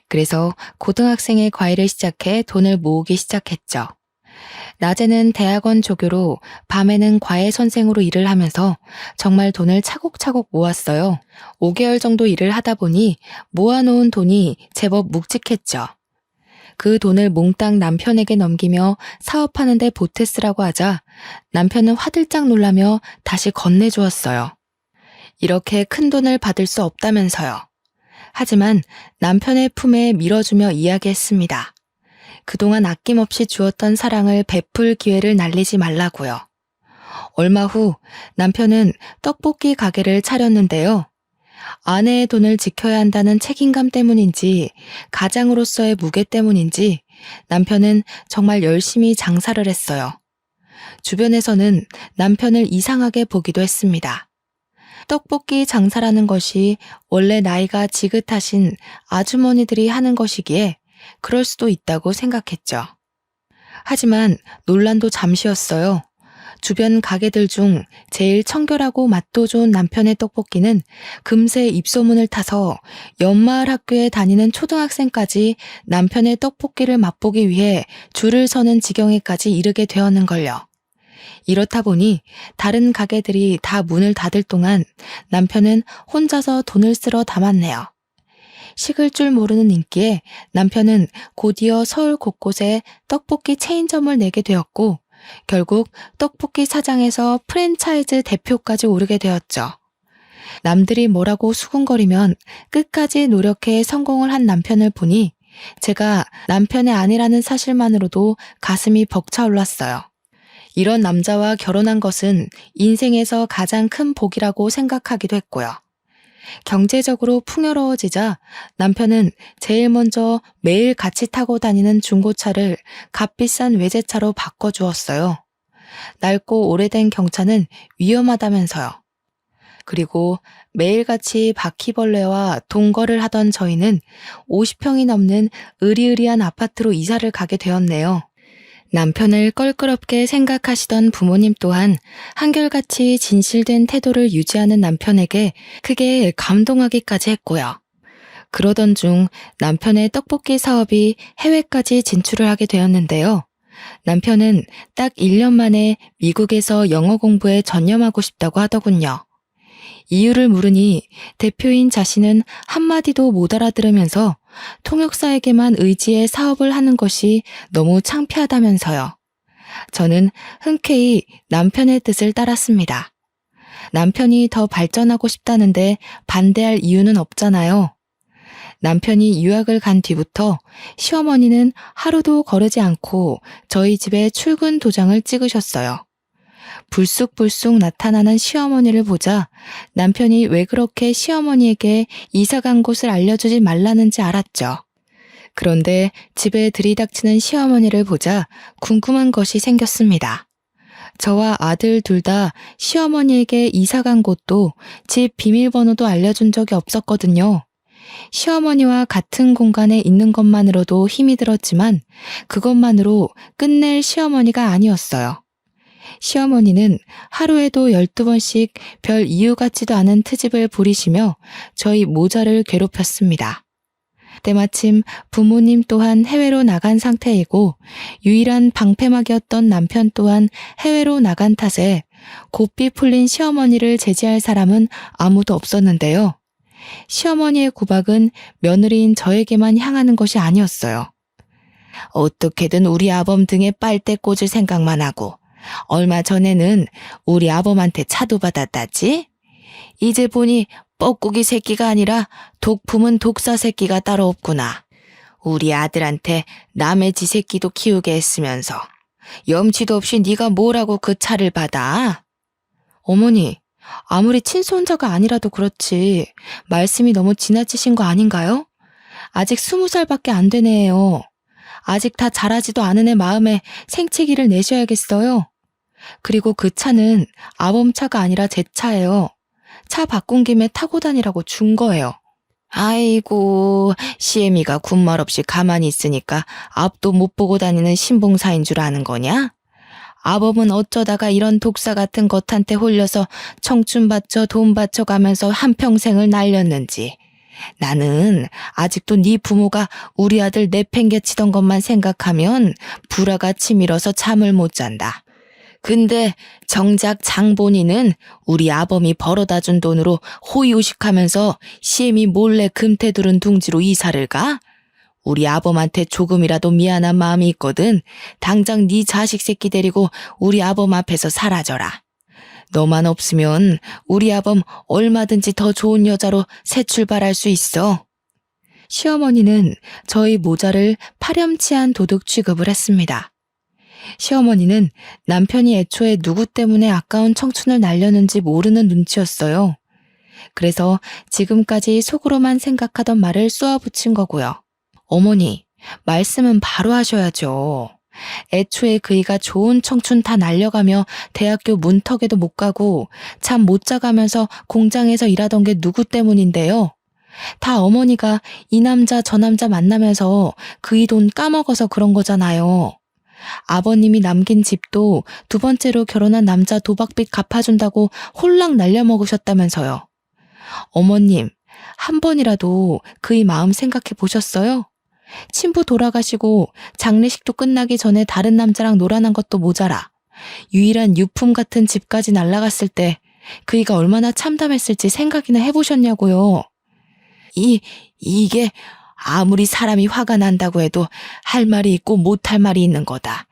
그래서 고등학생의 과외를 시작해 돈을 모으기 시작했죠. 낮에는 대학원 조교로 밤에는 과외 선생으로 일을 하면서 정말 돈을 차곡차곡 모았어요. 5개월 정도 일을 하다 보니 모아놓은 돈이 제법 묵직했죠. 그 돈을 몽땅 남편에게 넘기며 사업하는 데 보태 쓰라고 하자 남편은 화들짝 놀라며 다시 건네주었어요. 이렇게 큰 돈을 받을 수 없다면서요. 하지만 남편의 품에 밀어주며 이야기했습니다. 그동안 아낌없이 주었던 사랑을 베풀 기회를 날리지 말라고요. 얼마 후 남편은 떡볶이 가게를 차렸는데요. 아내의 돈을 지켜야 한다는 책임감 때문인지 가장으로서의 무게 때문인지 남편은 정말 열심히 장사를 했어요. 주변에서는 남편을 이상하게 보기도 했습니다. 떡볶이 장사라는 것이 원래 나이가 지긋하신 아주머니들이 하는 것이기에 그럴 수도 있다고 생각했죠. 하지만 논란도 잠시였어요. 주변 가게들 중 제일 청결하고 맛도 좋은 남편의 떡볶이는 금세 입소문을 타서 연마을 학교에 다니는 초등학생까지 남편의 떡볶이를 맛보기 위해 줄을 서는 지경에까지 이르게 되었는걸요. 이렇다 보니 다른 가게들이 다 문을 닫을 동안 남편은 혼자서 돈을 쓸어 담았네요. 식을 줄 모르는 인기에 남편은 곧이어 서울 곳곳에 떡볶이 체인점을 내게 되었고 결국 떡볶이 사장에서 프랜차이즈 대표까지 오르게 되었죠. 남들이 뭐라고 수군거리면 끝까지 노력해 성공을 한 남편을 보니 제가 남편의 아내라는 사실만으로도 가슴이 벅차올랐어요. 이런 남자와 결혼한 것은 인생에서 가장 큰 복이라고 생각하기도 했고요. 경제적으로 풍요로워지자 남편은 제일 먼저 매일 같이 타고 다니는 중고차를 값비싼 외제차로 바꿔주었어요. 낡고 오래된 경차는 위험하다면서요. 그리고 매일같이 바퀴벌레와 동거를 하던 저희는 50평이 넘는 으리으리한 아파트로 이사를 가게 되었네요. 남편을 껄끄럽게 생각하시던 부모님 또한 한결같이 진실된 태도를 유지하는 남편에게 크게 감동하기까지 했고요. 그러던 중 남편의 떡볶이 사업이 해외까지 진출을 하게 되었는데요. 남편은 딱 1년 만에 미국에서 영어 공부에 전념하고 싶다고 하더군요. 이유를 물으니 대표인 자신은 한마디도 못 알아들으면서 통역사에게만 의지해 사업을 하는 것이 너무 창피하다면서요. 저는 흔쾌히 남편의 뜻을 따랐습니다. 남편이 더 발전하고 싶다는데 반대할 이유는 없잖아요. 남편이 유학을 간 뒤부터 시어머니는 하루도 거르지 않고 저희 집에 출근 도장을 찍으셨어요. 불쑥불쑥 나타나는 시어머니를 보자 남편이 왜 그렇게 시어머니에게 이사 간 곳을 알려주지 말라는지 알았죠. 그런데 집에 들이닥치는 시어머니를 보자 궁금한 것이 생겼습니다. 저와 아들 둘 다 시어머니에게 이사 간 곳도 집 비밀번호도 알려준 적이 없었거든요. 시어머니와 같은 공간에 있는 것만으로도 힘이 들었지만 그것만으로 끝낼 시어머니가 아니었어요. 시어머니는 하루에도 12번씩 별 이유 같지도 않은 트집을 부리시며 저희 모자를 괴롭혔습니다. 때마침 부모님 또한 해외로 나간 상태이고 유일한 방패막이었던 남편 또한 해외로 나간 탓에 고삐 풀린 시어머니를 제지할 사람은 아무도 없었는데요. 시어머니의 구박은 며느리인 저에게만 향하는 것이 아니었어요. 어떻게든 우리 아범 등에 빨대 꽂을 생각만 하고 얼마 전에는 우리 아범한테 차도 받았다지? 이제 보니 뻐꾸기 새끼가 아니라 독품은 독사 새끼가 따로 없구나. 우리 아들한테 남의 지 새끼도 키우게 했으면서 염치도 없이 네가 뭐라고 그 차를 받아? 어머니, 아무리 친손자가 아니라도 그렇지 말씀이 너무 지나치신 거 아닌가요? 아직 20살밖에 안 되네요. 아직 다 자라지도 않은 애 마음에 생채기를 내셔야겠어요. 그리고 그 차는 아범 차가 아니라 제 차예요. 차 바꾼 김에 타고 다니라고 준 거예요. 아이고, 시애미가 군말 없이 가만히 있으니까 앞도 못 보고 다니는 신봉사인 줄 아는 거냐? 아범은 어쩌다가 이런 독사 같은 것한테 홀려서 청춘 바쳐 돈 바쳐 가면서 한평생을 날렸는지. 나는 아직도 네 부모가 우리 아들 내팽개치던 것만 생각하면 불화가 치밀어서 잠을 못 잔다. 근데 정작 장본인은 우리 아범이 벌어다 준 돈으로 호의호식하면서 시엠이 몰래 금태두른 둥지로 이사를 가? 우리 아범한테 조금이라도 미안한 마음이 있거든. 당장 네 자식 새끼 데리고 우리 아범 앞에서 사라져라. 너만 없으면 우리 아범 얼마든지 더 좋은 여자로 새 출발할 수 있어. 시어머니는 저희 모자를 파렴치한 도둑 취급을 했습니다. 시어머니는 남편이 애초에 누구 때문에 아까운 청춘을 날렸는지 모르는 눈치였어요. 그래서 지금까지 속으로만 생각하던 말을 쏘아붙인 거고요. 어머니, 말씀은 바로 하셔야죠. 애초에 그이가 좋은 청춘 다 날려가며 대학교 문턱에도 못 가고 잠 못 자가면서 공장에서 일하던 게 누구 때문인데요. 다 어머니가 이 남자 저 남자 만나면서 그이 돈 까먹어서 그런 거잖아요. 아버님이 남긴 집도 두 번째로 결혼한 남자 도박빚 갚아준다고 홀랑 날려먹으셨다면서요. 어머님, 한 번이라도 그이 마음 생각해 보셨어요? 친부 돌아가시고 장례식도 끝나기 전에 다른 남자랑 놀아난 것도 모자라 유일한 유품 같은 집까지 날아갔을 때 그이가 얼마나 참담했을지 생각이나 해보셨냐고요. 이게 아무리 사람이 화가 난다고 해도 할 말이 있고 못할 말이 있는 거다.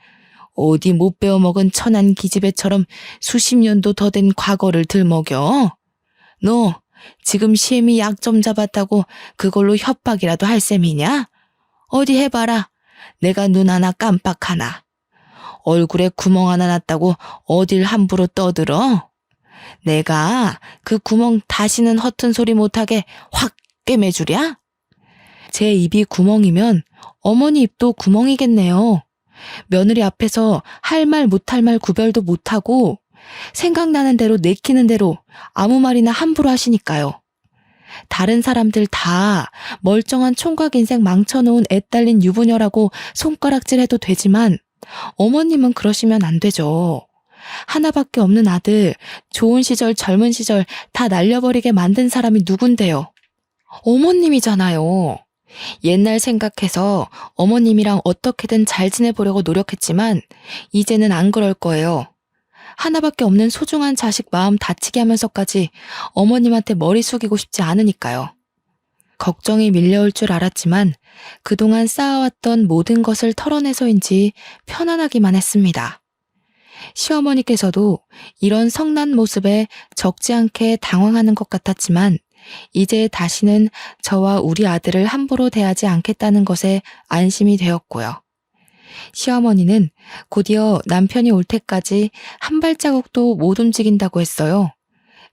어디 못 배워먹은 천한 기집애처럼 수십 년도 더 된 과거를 들먹여? 너 지금 시엠이 약 좀 잡았다고 그걸로 협박이라도 할 셈이냐? 어디 해봐라. 내가 눈 하나 깜빡 하나. 얼굴에 구멍 하나 났다고 어딜 함부로 떠들어? 내가 그 구멍 다시는 허튼 소리 못하게 확 꿰매주랴? 제 입이 구멍이면 어머니 입도 구멍이겠네요. 며느리 앞에서 할 말 못할 말 구별도 못하고 생각나는 대로 내키는 대로 아무 말이나 함부로 하시니까요. 다른 사람들 다 멀쩡한 총각 인생 망쳐놓은 애 딸린 유부녀라고 손가락질해도 되지만 어머님은 그러시면 안 되죠. 하나밖에 없는 아들, 좋은 시절 젊은 시절 다 날려버리게 만든 사람이 누군데요. 어머님이잖아요. 옛날 생각해서 어머님이랑 어떻게든 잘 지내보려고 노력했지만 이제는 안 그럴 거예요. 하나밖에 없는 소중한 자식 마음 다치게 하면서까지 어머님한테 머리 숙이고 싶지 않으니까요. 걱정이 밀려올 줄 알았지만 그동안 쌓아왔던 모든 것을 털어내서인지 편안하기만 했습니다. 시어머니께서도 이런 성난 모습에 적지 않게 당황하는 것 같았지만 이제 다시는 저와 우리 아들을 함부로 대하지 않겠다는 것에 안심이 되었고요. 시어머니는 곧이어 남편이 올 때까지 한 발자국도 못 움직인다고 했어요.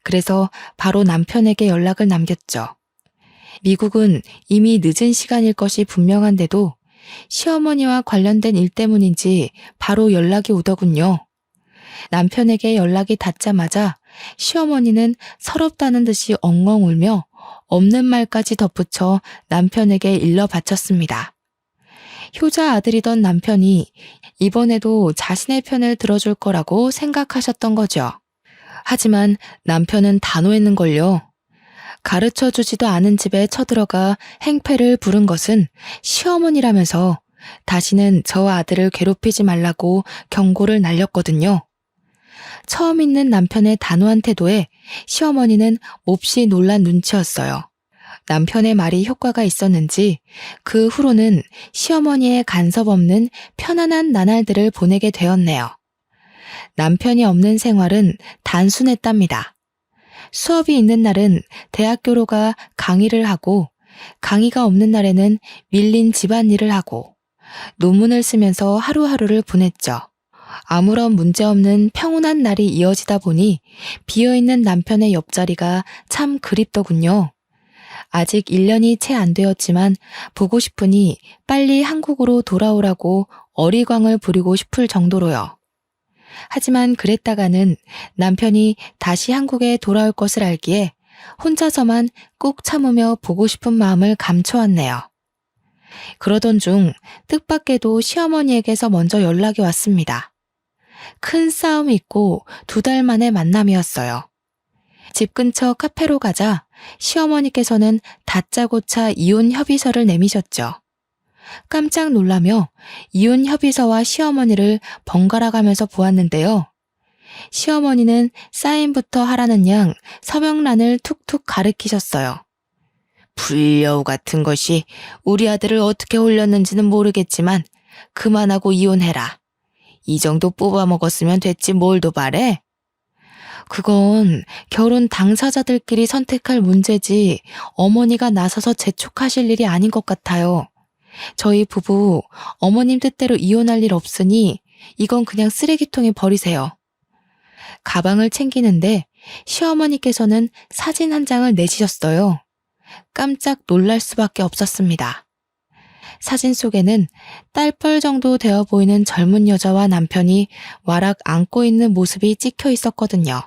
그래서 바로 남편에게 연락을 남겼죠. 미국은 이미 늦은 시간일 것이 분명한데도 시어머니와 관련된 일 때문인지 바로 연락이 오더군요. 남편에게 연락이 닿자마자 시어머니는 서럽다는 듯이 엉엉 울며 없는 말까지 덧붙여 남편에게 일러 바쳤습니다. 효자 아들이던 남편이 이번에도 자신의 편을 들어줄 거라고 생각하셨던 거죠. 하지만 남편은 단호했는걸요. 가르쳐 주지도 않은 집에 쳐들어가 행패를 부른 것은 시어머니라면서 다시는 저 아들을 괴롭히지 말라고 경고를 날렸거든요. 처음 있는 남편의 단호한 태도에 시어머니는 몹시 놀란 눈치였어요. 남편의 말이 효과가 있었는지 그 후로는 시어머니의 간섭 없는 편안한 나날들을 보내게 되었네요. 남편이 없는 생활은 단순했답니다. 수업이 있는 날은 대학교로 가 강의를 하고 강의가 없는 날에는 밀린 집안일을 하고 논문을 쓰면서 하루하루를 보냈죠. 아무런 문제 없는 평온한 날이 이어지다 보니 비어있는 남편의 옆자리가 참 그립더군요. 아직 1년이 채 안 되었지만 보고 싶으니 빨리 한국으로 돌아오라고 어리광을 부리고 싶을 정도로요. 하지만 그랬다가는 남편이 다시 한국에 돌아올 것을 알기에 혼자서만 꾹 참으며 보고 싶은 마음을 감춰왔네요. 그러던 중 뜻밖에도 시어머니에게서 먼저 연락이 왔습니다. 큰 싸움이 있고 2달 만의 만남이었어요. 집 근처 카페로 가자 시어머니께서는 다짜고짜 이혼 협의서를 내미셨죠. 깜짝 놀라며 이혼 협의서와 시어머니를 번갈아 가면서 보았는데요. 시어머니는 사인부터 하라는 양 서명란을 툭툭 가리키셨어요. 불려우 같은 것이 우리 아들을 어떻게 홀렸는지는 모르겠지만 그만하고 이혼해라. 이 정도 뽑아먹었으면 됐지 뭘 더 바래? 그건 결혼 당사자들끼리 선택할 문제지 어머니가 나서서 재촉하실 일이 아닌 것 같아요. 저희 부부 어머님 뜻대로 이혼할 일 없으니 이건 그냥 쓰레기통에 버리세요. 가방을 챙기는데 시어머니께서는 사진 한 장을 내시셨어요. 깜짝 놀랄 수밖에 없었습니다. 사진 속에는 딸뻘 정도 되어 보이는 젊은 여자와 남편이 와락 안고 있는 모습이 찍혀 있었거든요.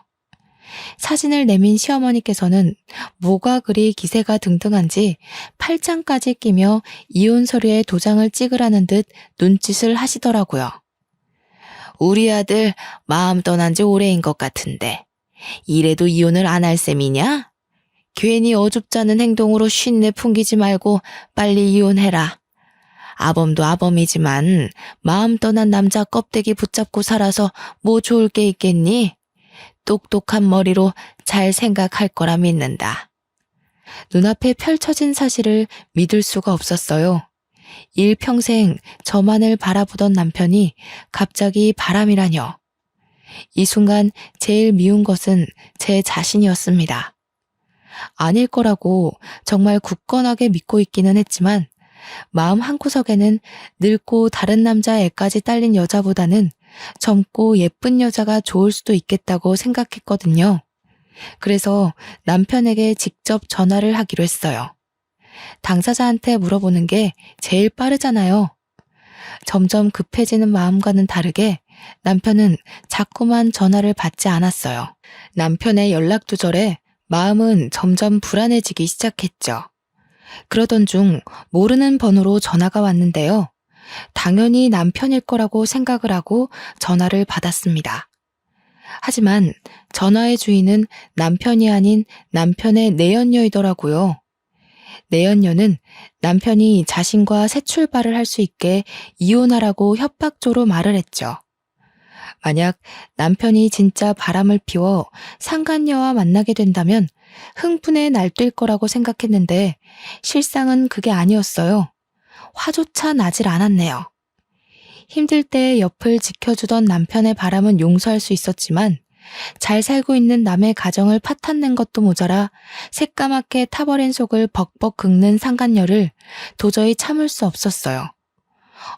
사진을 내민 시어머니께서는 뭐가 그리 기세가 등등한지 팔짱까지 끼며 이혼 서류에 도장을 찍으라는 듯 눈짓을 하시더라고요. 우리 아들 마음 떠난 지 오래인 것 같은데 이래도 이혼을 안 할 셈이냐? 괜히 어줍잖은 행동으로 쉰내 풍기지 말고 빨리 이혼해라. 아범도 아범이지만 마음 떠난 남자 껍데기 붙잡고 살아서 뭐 좋을 게 있겠니? 똑똑한 머리로 잘 생각할 거라 믿는다. 눈앞에 펼쳐진 사실을 믿을 수가 없었어요. 일평생 저만을 바라보던 남편이 갑자기 바람이라뇨. 이 순간 제일 미운 것은 제 자신이었습니다. 아닐 거라고 정말 굳건하게 믿고 있기는 했지만 마음 한구석에는 늙고 다른 남자 애까지 딸린 여자보다는 젊고 예쁜 여자가 좋을 수도 있겠다고 생각했거든요. 그래서 남편에게 직접 전화를 하기로 했어요. 당사자한테 물어보는 게 제일 빠르잖아요. 점점 급해지는 마음과는 다르게 남편은 자꾸만 전화를 받지 않았어요. 남편의 연락 두절에 마음은 점점 불안해지기 시작했죠. 그러던 중 모르는 번호로 전화가 왔는데요. 당연히 남편일 거라고 생각을 하고 전화를 받았습니다. 하지만 전화의 주인은 남편이 아닌 남편의 내연녀이더라고요. 내연녀는 남편이 자신과 새 출발을 할 수 있게 이혼하라고 협박조로 말을 했죠. 만약 남편이 진짜 바람을 피워 상간녀와 만나게 된다면 흥분에 날뛸 거라고 생각했는데 실상은 그게 아니었어요. 화조차 나질 않았네요. 힘들 때 옆을 지켜주던 남편의 바람은 용서할 수 있었지만 잘 살고 있는 남의 가정을 파탄낸 것도 모자라 새까맣게 타버린 속을 벅벅 긁는 상간녀를 도저히 참을 수 없었어요.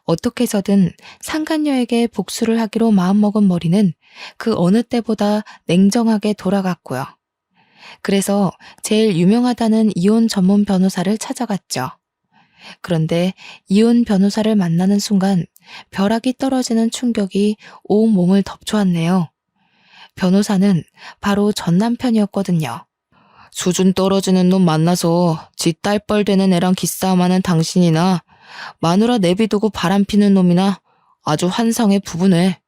어떻게 해서든 상간녀에게 복수를 하기로 마음먹은 머리는 그 어느 때보다 냉정하게 돌아갔고요. 그래서 제일 유명하다는 이혼 전문 변호사를 찾아갔죠. 그런데 이혼 변호사를 만나는 순간 벼락이 떨어지는 충격이 온 몸을 덮쳐왔네요. 변호사는 바로 전 남편이었거든요. 수준 떨어지는 놈 만나서 지 딸뻘 되는 애랑 기싸움하는 당신이나 마누라 내비두고 바람피는 놈이나 아주 환상의 부부네.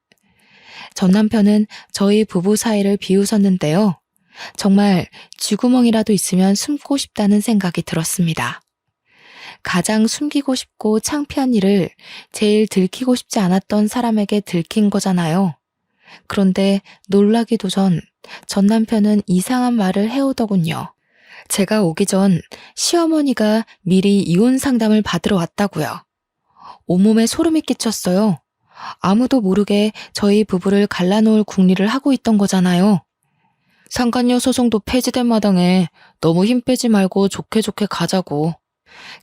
전 남편은 저희 부부 사이를 비웃었는데요. 정말 쥐구멍이라도 있으면 숨고 싶다는 생각이 들었습니다. 가장 숨기고 싶고 창피한 일을 제일 들키고 싶지 않았던 사람에게 들킨 거잖아요. 그런데 놀라기도 전 남편은 이상한 말을 해오더군요. 제가 오기 전 시어머니가 미리 이혼 상담을 받으러 왔다고요. 온몸에 소름이 끼쳤어요. 아무도 모르게 저희 부부를 갈라놓을 궁리를 하고 있던 거잖아요. 상간녀 소송도 폐지된 마당에 너무 힘 빼지 말고 좋게 좋게 가자고.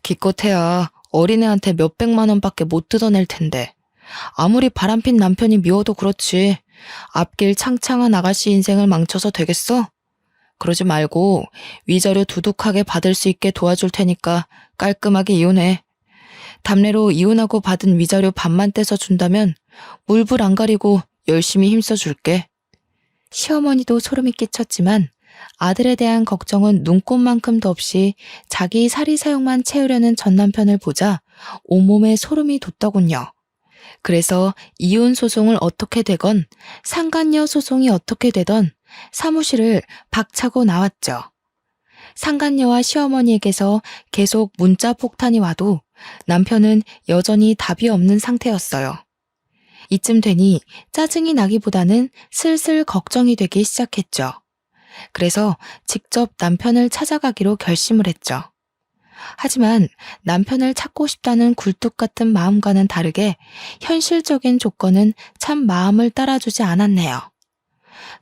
기껏해야 어린애한테 몇백만 원밖에 못 뜯어낼 텐데. 아무리 바람핀 남편이 미워도 그렇지. 앞길 창창한 아가씨 인생을 망쳐서 되겠어? 그러지 말고 위자료 두둑하게 받을 수 있게 도와줄 테니까 깔끔하게 이혼해. 담례로 이혼하고 받은 위자료 반만 떼서 준다면 물불 안 가리고 열심히 힘써줄게. 시어머니도 소름이 끼쳤지만 아들에 대한 걱정은 눈꼽만큼도 없이 자기 사리 사욕만 채우려는 전 남편을 보자 온몸에 소름이 돋더군요. 그래서 이혼 소송을 어떻게 되건 상간녀 소송이 어떻게 되던 사무실을 박차고 나왔죠. 상간녀와 시어머니에게서 계속 문자 폭탄이 와도 남편은 여전히 답이 없는 상태였어요. 이쯤 되니 짜증이 나기보다는 슬슬 걱정이 되기 시작했죠. 그래서 직접 남편을 찾아가기로 결심을 했죠. 하지만 남편을 찾고 싶다는 굴뚝 같은 마음과는 다르게 현실적인 조건은 참 마음을 따라주지 않았네요.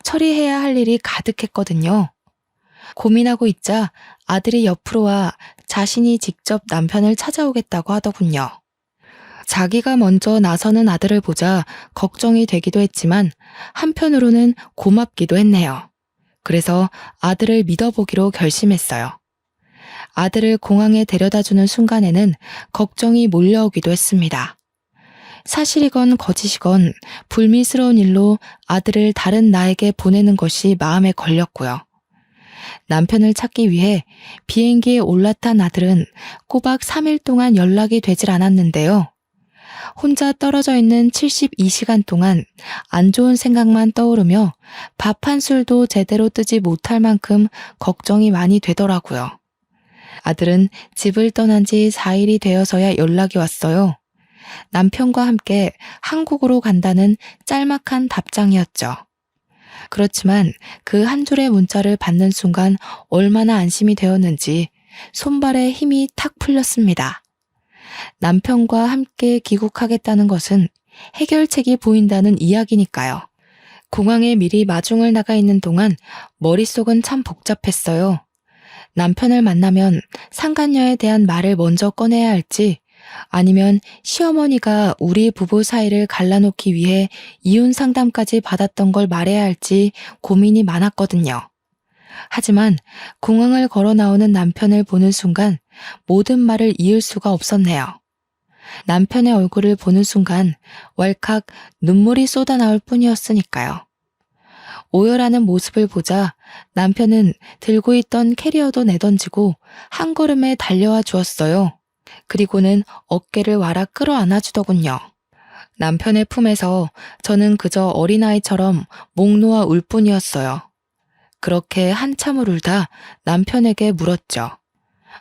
처리해야 할 일이 가득했거든요. 고민하고 있자 아들이 옆으로 와 자신이 직접 남편을 찾아오겠다고 하더군요. 자기가 먼저 나서는 아들을 보자 걱정이 되기도 했지만 한편으로는 고맙기도 했네요. 그래서 아들을 믿어보기로 결심했어요. 아들을 공항에 데려다주는 순간에는 걱정이 몰려오기도 했습니다. 사실이건 거짓이건 불미스러운 일로 아들을 다른 나에게 보내는 것이 마음에 걸렸고요. 남편을 찾기 위해 비행기에 올라탄 아들은 꼬박 3일 동안 연락이 되질 않았는데요. 혼자 떨어져 있는 72시간 동안 안 좋은 생각만 떠오르며 밥 한 술도 제대로 뜨지 못할 만큼 걱정이 많이 되더라고요. 아들은 집을 떠난 지 4일이 되어서야 연락이 왔어요. 남편과 함께 한국으로 간다는 짤막한 답장이었죠. 그렇지만 그 한 줄의 문자를 받는 순간 얼마나 안심이 되었는지 손발에 힘이 탁 풀렸습니다. 남편과 함께 귀국하겠다는 것은 해결책이 보인다는 이야기니까요. 공항에 미리 마중을 나가 있는 동안 머릿속은 참 복잡했어요. 남편을 만나면 상간녀에 대한 말을 먼저 꺼내야 할지 아니면 시어머니가 우리 부부 사이를 갈라놓기 위해 이혼 상담까지 받았던 걸 말해야 할지 고민이 많았거든요. 하지만 공항을 걸어 나오는 남편을 보는 순간 모든 말을 이을 수가 없었네요. 남편의 얼굴을 보는 순간 왈칵 눈물이 쏟아나올 뿐이었으니까요. 오열하는 모습을 보자 남편은 들고 있던 캐리어도 내던지고 한 걸음에 달려와 주었어요. 그리고는 어깨를 와라 끌어안아 주더군요. 남편의 품에서 저는 그저 어린아이처럼 목 놓아 울 뿐이었어요. 그렇게 한참을 울다 남편에게 물었죠.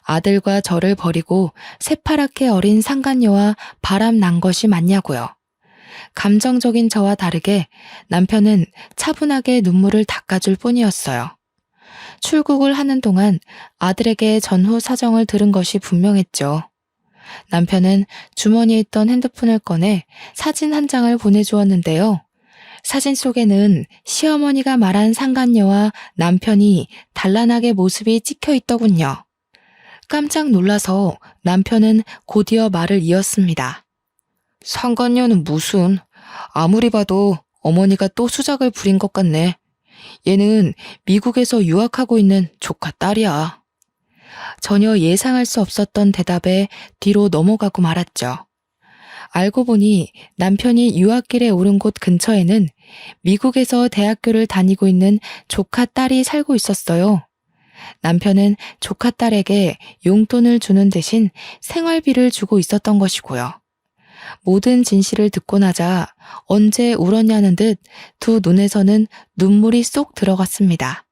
아들과 저를 버리고 새파랗게 어린 상간녀와 바람 난 것이 맞냐고요. 감정적인 저와 다르게 남편은 차분하게 눈물을 닦아줄 뿐이었어요. 출국을 하는 동안 아들에게 전후 사정을 들은 것이 분명했죠. 남편은 주머니에 있던 핸드폰을 꺼내 사진 한 장을 보내주었는데요. 사진 속에는 시어머니가 말한 상간녀와 남편이 단란하게 모습이 찍혀 있더군요. 깜짝 놀라서 남편은 곧이어 말을 이었습니다. 상간녀는 무슨, 아무리 봐도 어머니가 또 수작을 부린 것 같네. 얘는 미국에서 유학하고 있는 조카 딸이야. 전혀 예상할 수 없었던 대답에 뒤로 넘어가고 말았죠. 알고 보니 남편이 유학길에 오른 곳 근처에는 미국에서 대학교를 다니고 있는 조카 딸이 살고 있었어요. 남편은 조카 딸에게 용돈을 주는 대신 생활비를 주고 있었던 것이고요. 모든 진실을 듣고 나자 언제 울었냐는 듯 두 눈에서는 눈물이 쏙 들어갔습니다.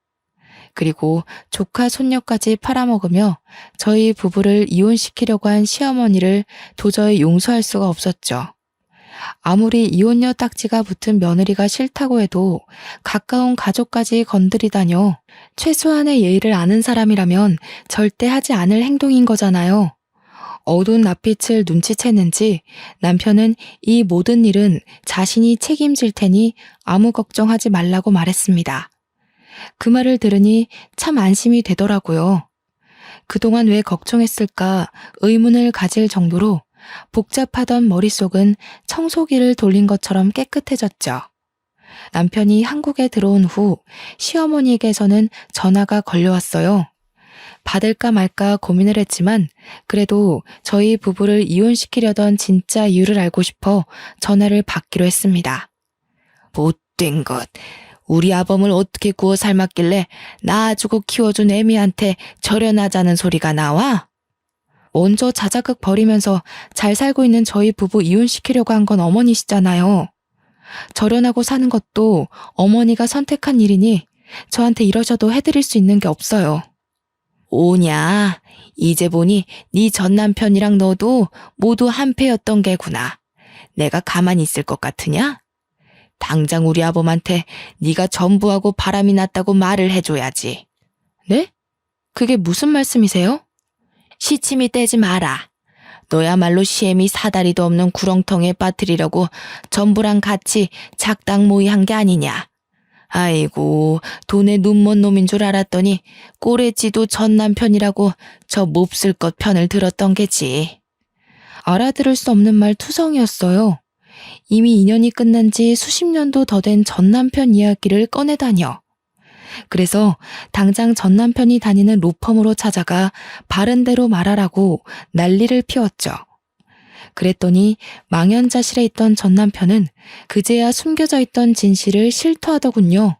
그리고 조카 손녀까지 팔아먹으며 저희 부부를 이혼시키려고 한 시어머니를 도저히 용서할 수가 없었죠. 아무리 이혼녀 딱지가 붙은 며느리가 싫다고 해도 가까운 가족까지 건드리다뇨. 최소한의 예의를 아는 사람이라면 절대 하지 않을 행동인 거잖아요. 어두운 낯빛을 눈치챘는지 남편은 이 모든 일은 자신이 책임질 테니 아무 걱정하지 말라고 말했습니다. 그 말을 들으니 참 안심이 되더라고요. 그동안 왜 걱정했을까 의문을 가질 정도로 복잡하던 머릿속은 청소기를 돌린 것처럼 깨끗해졌죠. 남편이 한국에 들어온 후 시어머니에게서는 전화가 걸려왔어요. 받을까 말까 고민을 했지만 그래도 저희 부부를 이혼시키려던 진짜 이유를 알고 싶어 전화를 받기로 했습니다. 못된 것. 우리 아범을 어떻게 구워 삶았길래 낳아주고 키워준 애미한테 절연하자는 소리가 나와? 먼저 자작극 벌이면서 잘 살고 있는 저희 부부 이혼시키려고 한 건 어머니시잖아요. 절연하고 사는 것도 어머니가 선택한 일이니 저한테 이러셔도 해드릴 수 있는 게 없어요. 오냐, 이제 보니 네 전남편이랑 너도 모두 한패였던 게구나. 내가 가만히 있을 것 같으냐? 당장 우리 아범한테 네가 전부하고 바람이 났다고 말을 해줘야지. 네? 그게 무슨 말씀이세요? 시치미 떼지 마라. 너야말로 시애미 사다리도 없는 구렁텅이에 빠뜨리려고 전부랑 같이 작당 모의한 게 아니냐. 아이고, 돈에 눈먼 놈인 줄 알았더니 꼬레지도 전 남편이라고 저 몹쓸 것 편을 들었던 게지. 알아들을 수 없는 말 투성이었어요. 이미 인연이 끝난 지 수십 년도 더 된 전 남편 이야기를 꺼내다녀. 그래서 당장 전 남편이 다니는 로펌으로 찾아가 바른 대로 말하라고 난리를 피웠죠. 그랬더니 망연자실해 있던 전 남편은 그제야 숨겨져 있던 진실을 실토하더군요.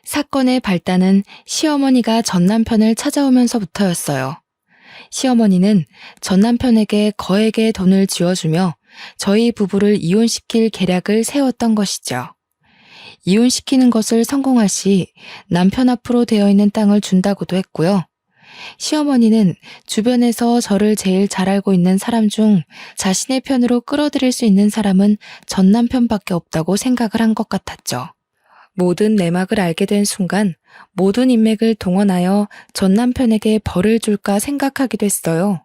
사건의 발단은 시어머니가 전 남편을 찾아오면서부터였어요. 시어머니는 전 남편에게 거액의 돈을 쥐어주며 저희 부부를 이혼시킬 계략을 세웠던 것이죠. 이혼시키는 것을 성공할 시 남편 앞으로 되어 있는 땅을 준다고도 했고요. 시어머니는 주변에서 저를 제일 잘 알고 있는 사람 중 자신의 편으로 끌어들일 수 있는 사람은 전 남편밖에 없다고 생각을 한 것 같았죠. 모든 내막을 알게 된 순간 모든 인맥을 동원하여 전 남편에게 벌을 줄까 생각하기도 했어요.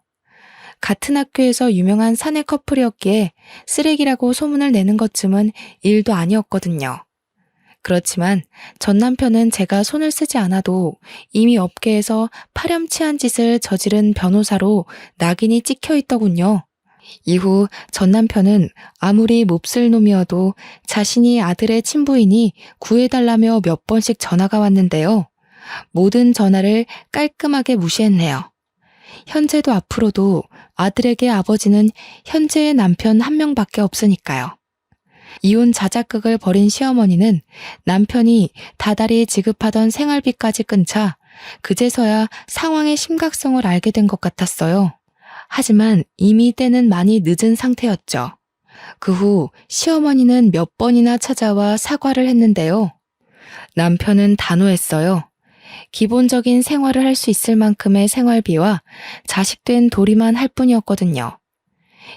같은 학교에서 유명한 사내 커플이었기에 쓰레기라고 소문을 내는 것쯤은 일도 아니었거든요. 그렇지만 전 남편은 제가 손을 쓰지 않아도 이미 업계에서 파렴치한 짓을 저지른 변호사로 낙인이 찍혀 있더군요. 이후 전 남편은 아무리 몹쓸 놈이어도 자신이 아들의 친부이니 구해달라며 몇 번씩 전화가 왔는데요. 모든 전화를 깔끔하게 무시했네요. 현재도 앞으로도 아들에게 아버지는 현재의 남편 한 명밖에 없으니까요. 이혼 자작극을 벌인 시어머니는 남편이 다달이 지급하던 생활비까지 끊자 그제서야 상황의 심각성을 알게 된 것 같았어요. 하지만 이미 때는 많이 늦은 상태였죠. 그 후 시어머니는 몇 번이나 찾아와 사과를 했는데요. 남편은 단호했어요. 기본적인 생활을 할 수 있을 만큼의 생활비와 자식된 도리만 할 뿐이었거든요.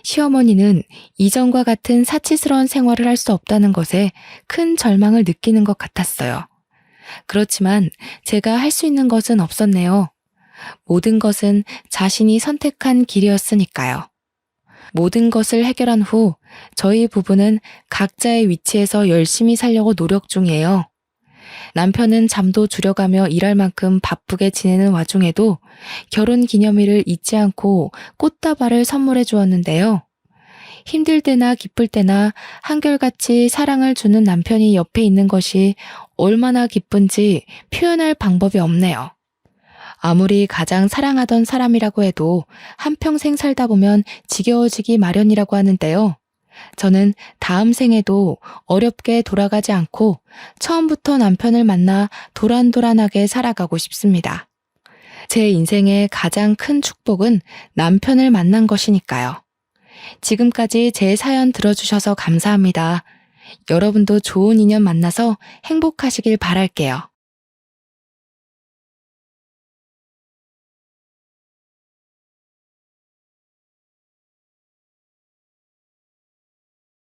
시어머니는 이전과 같은 사치스러운 생활을 할 수 없다는 것에 큰 절망을 느끼는 것 같았어요. 그렇지만 제가 할 수 있는 것은 없었네요. 모든 것은 자신이 선택한 길이었으니까요. 모든 것을 해결한 후 저희 부부는 각자의 위치에서 열심히 살려고 노력 중이에요. 남편은 잠도 줄여가며 일할 만큼 바쁘게 지내는 와중에도 결혼 기념일을 잊지 않고 꽃다발을 선물해 주었는데요. 힘들 때나 기쁠 때나 한결같이 사랑을 주는 남편이 옆에 있는 것이 얼마나 기쁜지 표현할 방법이 없네요. 아무리 가장 사랑하던 사람이라고 해도 한평생 살다 보면 지겨워지기 마련이라고 하는데요. 저는 다음 생에도 어렵게 돌아가지 않고 처음부터 남편을 만나 도란도란하게 살아가고 싶습니다. 제 인생의 가장 큰 축복은 남편을 만난 것이니까요. 지금까지 제 사연 들어주셔서 감사합니다. 여러분도 좋은 인연 만나서 행복하시길 바랄게요.